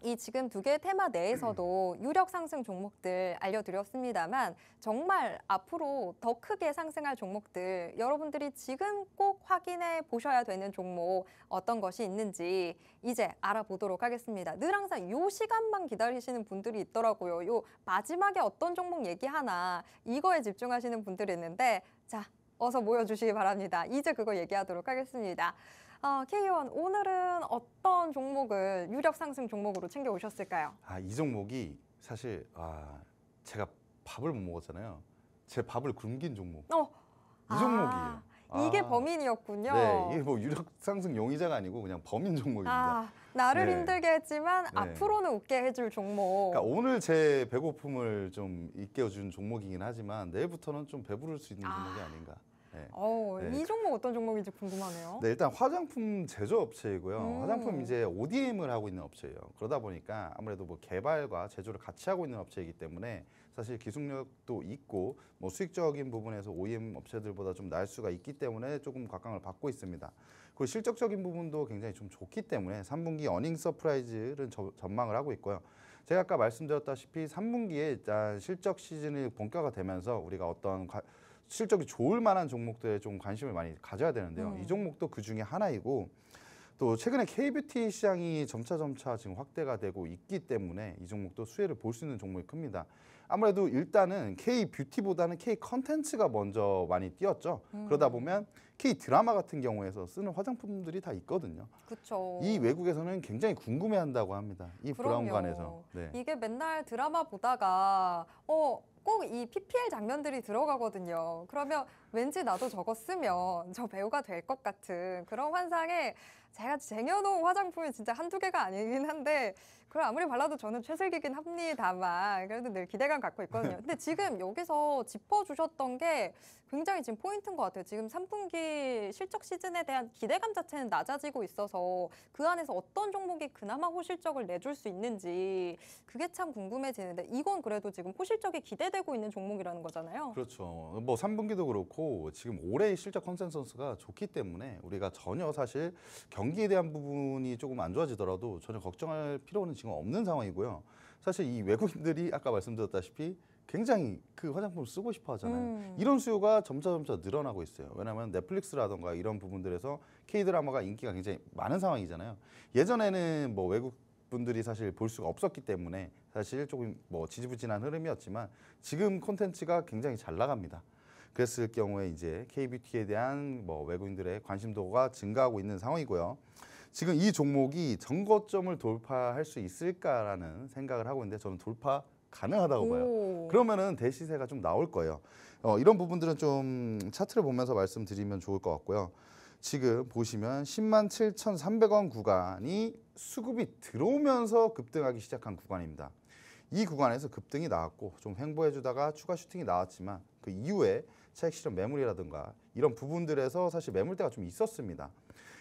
이 지금 두 개의 테마 내에서도 유력 상승 종목들 알려드렸습니다만, 정말 앞으로 더 크게 상승할 종목들, 여러분들이 지금 꼭 확인해 보셔야 되는 종목 어떤 것이 있는지 이제 알아보도록 하겠습니다. 늘 항상 요 시간만 기다리시는 분들이 있더라고요. 요 마지막에 어떤 종목 얘기하나 이거에 집중하시는 분들이 있는데, 자, 어서 모여주시기 바랍니다. 이제 그거 얘기하도록 하겠습니다. K의원, 오늘은 어떤 종목을 유력 상승 종목으로 챙겨 오셨을까요? 이 종목이 사실 제가 밥을 못 먹었잖아요. 제 밥을 굶긴 종목. 이 종목이에요. 이게 범인이었군요. 네, 이게 뭐 유력 상승 용의자가 아니고 그냥 범인 종목입니다. 나를 네. 힘들게 했지만 네. 앞으로는 웃게 해줄 종목. 그러니까 오늘 제 배고픔을 좀 잊게해준 종목이긴 하지만 내일부터는 좀 배부를 수 있는 종목이 아닌가. 네. 이 종목 어떤 종목인지 궁금하네요. 네, 일단 화장품 제조업체이고요. 화장품 이제 ODM을 하고 있는 업체예요. 그러다 보니까 아무래도 뭐 개발과 제조를 같이 하고 있는 업체이기 때문에 사실 기술력도 있고 뭐 수익적인 부분에서 OEM 업체들보다 좀 날 수가 있기 때문에 조금 각광을 받고 있습니다. 그리고 실적적인 부분도 굉장히 좀 좋기 때문에 3분기 어닝 서프라이즈를 전망을 하고 있고요. 제가 아까 말씀드렸다시피 3분기에 일단 실적 시즌이 본격화가 되면서 우리가 어떤 실적이 좋을 만한 종목들에 좀 관심을 많이 가져야 되는데요. 이 종목도 그 중에 하나이고, 또 최근에 K뷰티 시장이 점차 지금 확대가 되고 있기 때문에 이 종목도 수혜를 볼 수 있는 종목이 큽니다. 아무래도 일단은 K뷰티보다는 K컨텐츠가 먼저 많이 뛰었죠. 그러다 보면 K드라마 같은 경우에서 쓰는 화장품들이 다 있거든요. 그렇죠. 이 외국에서는 굉장히 궁금해한다고 합니다. 이 브라운관에서. 네. 이게 맨날 드라마 보다가 꼭 이 PPL 장면들이 들어가거든요. 그러면 왠지 나도 저거 쓰면 저 배우가 될 것 같은 그런 환상에 제가 쟁여놓은 화장품이 진짜 한두 개가 아니긴 한데, 그걸 아무리 발라도 저는 최슬기긴 합니다만 그래도 늘 기대감 갖고 있거든요. 근데 지금 여기서 짚어주셨던 게 굉장히 지금 포인트인 것 같아요. 지금 3분기 실적 시즌에 대한 기대감 자체는 낮아지고 있어서 그 안에서 어떤 종목이 그나마 호실적을 내줄 수 있는지 그게 참 궁금해지는데, 이건 그래도 지금 호실적이 기대되고 있는 종목이라는 거잖아요. 그렇죠. 뭐 3분기도 그렇고 지금 올해의 실적 컨센서스가 좋기 때문에 우리가 전혀 사실 경기에 대한 부분이 조금 안 좋아지더라도 전혀 걱정할 필요는 지금 없는 상황이고요. 사실 이 외국인들이 아까 말씀드렸다시피 굉장히 그 화장품을 쓰고 싶어 하잖아요. 이런 수요가 점차 늘어나고 있어요. 왜냐하면 넷플릭스라던가 이런 부분들에서 K드라마가 인기가 굉장히 많은 상황이잖아요. 예전에는 뭐 외국 분들이 사실 볼 수가 없었기 때문에 사실 조금 뭐 지지부진한 흐름이었지만 지금 콘텐츠가 굉장히 잘 나갑니다. 그랬을 경우에 이제 K뷰티에 대한 뭐 외국인들의 관심도가 증가하고 있는 상황이고요. 지금 이 종목이 정거점을 돌파할 수 있을까라는 생각을 하고 있는데, 저는 돌파 가능하다고 봐요. 그러면은 대시세가 좀 나올 거예요. 이런 부분들은 좀 차트를 보면서 말씀드리면 좋을 것 같고요. 지금 보시면 107,300원 구간이 수급이 들어오면서 급등하기 시작한 구간입니다. 이 구간에서 급등이 나왔고 좀 횡보해주다가 추가 슈팅이 나왔지만 그 이후에 차익 실현 매물이라든가 이런 부분들에서 사실 매물대가 좀 있었습니다.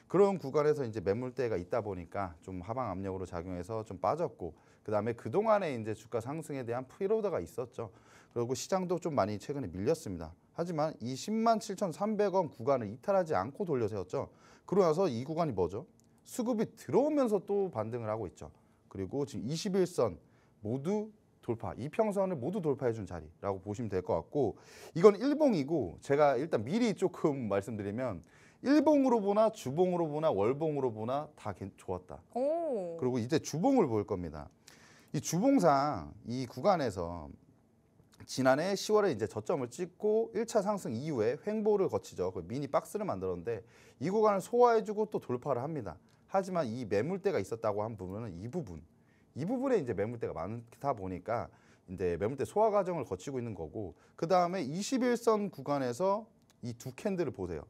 그런 구간에서 이제 매물대가 있다 보니까 좀 하방 압력으로 작용해서 좀 빠졌고, 그 다음에 그 동안에 이제 주가 상승에 대한 피로도가 있었죠. 그리고 시장도 좀 많이 최근에 밀렸습니다. 하지만 이 107,300원 구간을 이탈하지 않고 돌려 세웠죠. 그러고 나서 이 구간이 뭐죠? 수급이 들어오면서 또 반등을 하고 있죠. 그리고 지금 21선 모두 돌파, 이평선을 모두 돌파해준 자리라고 보시면 될 것 같고, 이건 일봉이고 제가 일단 미리 조금 말씀드리면 일봉으로 보나 주봉으로 보나 월봉으로 보나 다 좋았다. 오. 그리고 이제 주봉을 볼 겁니다. 이 주봉상 이 구간에서 지난해 10월에 이제 저점을 찍고 1차 상승 이후에 횡보를 거치죠. 그 미니 박스를 만들었는데 이 구간을 소화해주고 또 돌파를 합니다. 하지만 이 매물대가 있었다고 한 부분은 이 부분에 이제 매물대가 많다 보니까 이제 매물대 소화 과정을 거치고 있는 거고, 그 다음에 21선 구간에서 이 두 캔들을 보세요.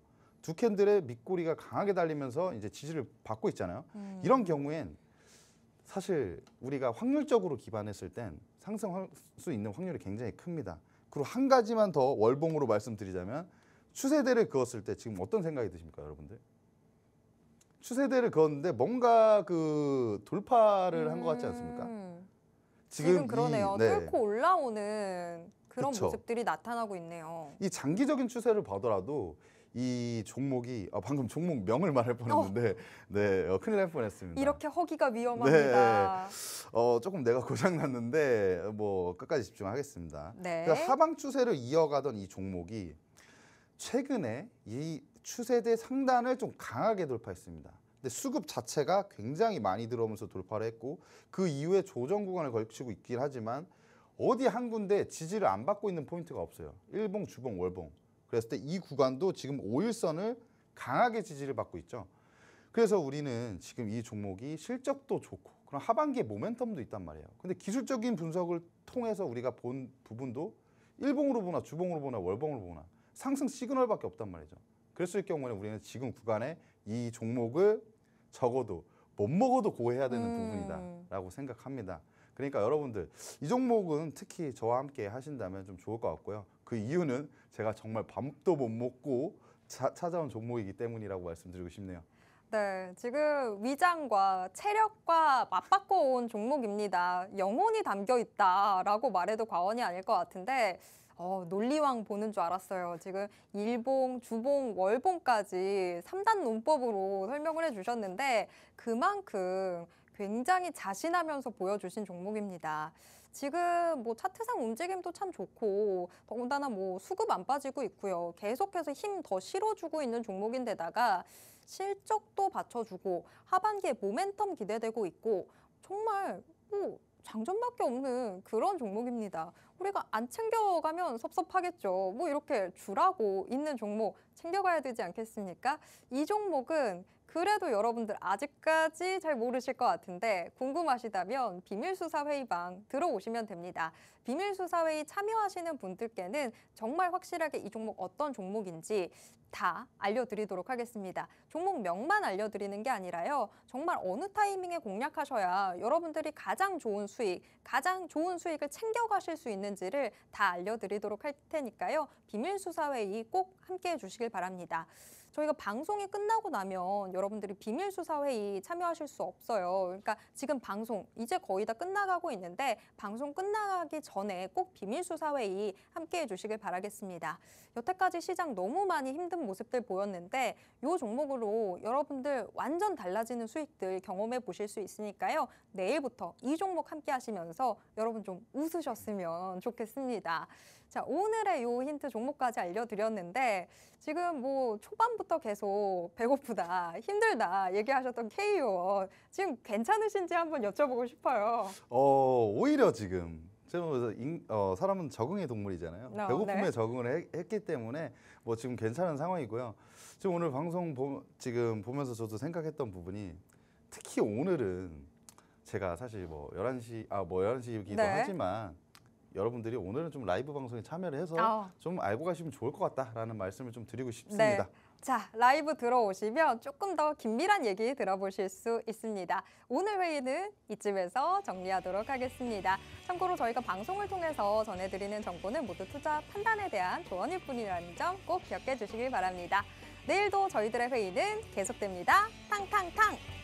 두 캔들의 밑꼬리가 강하게 달리면서 이제 지지를 받고 있잖아요. 이런 경우엔 사실 우리가 확률적으로 기반했을 땐 상승할 수 있는 확률이 굉장히 큽니다. 그리고 한 가지만 더 월봉으로 말씀드리자면 추세대를 그었을 때 지금 어떤 생각이 드십니까, 여러분들? 추세대를 그었는데 뭔가 그 돌파를 한 것 같지 않습니까? 지금 그러네요. 네. 뚫고 올라오는 그런 그쵸. 모습들이 나타나고 있네요. 이 장기적인 추세를 보더라도 이 종목이 방금 종목 명을 말할 뻔했는데 네, 큰일 날 뻔했습니다. 이렇게 허기가 위험합니다. 조금 내가 고장 났는데 뭐 끝까지 집중하겠습니다. 네. 그러니까 하방 추세를 이어가던 이 종목이 최근에 이 추세대 상단을 좀 강하게 돌파했습니다. 근데 수급 자체가 굉장히 많이 들어오면서 돌파를 했고 그 이후에 조정 구간을 걸치고 있긴 하지만 어디 한 군데 지지를 안 받고 있는 포인트가 없어요. 일봉, 주봉, 월봉. 그랬을 때 이 구간도 지금 5일선을 강하게 지지를 받고 있죠. 그래서 우리는 지금 이 종목이 실적도 좋고 그럼 하반기에 모멘텀도 있단 말이에요. 근데 기술적인 분석을 통해서 우리가 본 부분도 일봉으로 보나 주봉으로 보나 월봉으로 보나 상승 시그널밖에 없단 말이죠. 그랬을 경우에는 우리는 지금 구간에 이 종목을 적어도 못 먹어도 고해야 되는 부분이다라고 생각합니다. 그러니까 여러분들 이 종목은 특히 저와 함께 하신다면 좀 좋을 것 같고요. 그 이유는 제가 정말 밥도 못 먹고 찾아온 종목이기 때문이라고 말씀드리고 싶네요. 네, 지금 위장과 체력과 맞바꿔 온 종목입니다. 영혼이 담겨 있다라고 말해도 과언이 아닐 것 같은데 논리왕 보는 줄 알았어요. 지금 일봉, 주봉, 월봉까지 3단 논법으로 설명을 해주셨는데 그만큼 굉장히 자신하면서 보여주신 종목입니다. 지금 뭐 차트상 움직임도 참 좋고 더군다나 뭐 수급 안 빠지고 있고요. 계속해서 힘 더 실어주고 있는 종목인데다가 실적도 받쳐주고 하반기에 모멘텀 기대되고 있고 정말 뭐 장점밖에 없는 그런 종목입니다. 우리가 안 챙겨가면 섭섭하겠죠. 뭐 이렇게 주라고 있는 종목 챙겨가야 되지 않겠습니까? 이 종목은 그래도 여러분들 아직까지 잘 모르실 것 같은데 궁금하시다면 비밀수사회의방 들어오시면 됩니다. 비밀수사회의 참여하시는 분들께는 정말 확실하게 이 종목 어떤 종목인지 다 알려드리도록 하겠습니다. 종목명만 알려드리는 게 아니라요. 정말 어느 타이밍에 공략하셔야 여러분들이 가장 좋은 수익을 챙겨가실 수 있는지를 다 알려드리도록 할 테니까요. 비밀수사회의 꼭 함께해 주시길 바랍니다. 저희가 방송이 끝나고 나면 여러분들이 비밀수사회의 참여하실 수 없어요. 그러니까 지금 방송 이제 거의 다 끝나가고 있는데 방송 끝나기 전에 꼭 비밀수사회의 함께해 주시길 바라겠습니다. 여태까지 시장 너무 많이 힘든 모습들 보였는데 이 종목으로 여러분들 완전 달라지는 수익들 경험해 보실 수 있으니까요. 내일부터 이 종목 함께 하시면서 여러분 좀 웃으셨으면 좋겠습니다. 자, 오늘의 요 힌트 종목까지 알려드렸는데 지금 뭐 초반부터 계속 배고프다, 힘들다 얘기하셨던 K요. 지금 괜찮으신지 한번 여쭤보고 싶어요. 오히려 지금 제가 사람은 적응의 동물이잖아요. 배고픔에 네. 적응을 했기 때문에 뭐 지금 괜찮은 상황이고요. 지금 오늘 방송 지금 보면서 저도 생각했던 부분이 특히 오늘은 제가 사실 뭐 11시이기도 네. 하지만 여러분들이 오늘은 좀 라이브 방송에 참여를 해서 좀 알고 가시면 좋을 것 같다라는 말씀을 좀 드리고 싶습니다. 네. 자, 라이브 들어오시면 조금 더 긴밀한 얘기 들어보실 수 있습니다. 오늘 회의는 이쯤에서 정리하도록 하겠습니다. 참고로 저희가 방송을 통해서 전해드리는 정보는 모두 투자 판단에 대한 조언일 뿐이라는 점 꼭 기억해 주시길 바랍니다. 내일도 저희들의 회의는 계속됩니다. 탕탕탕!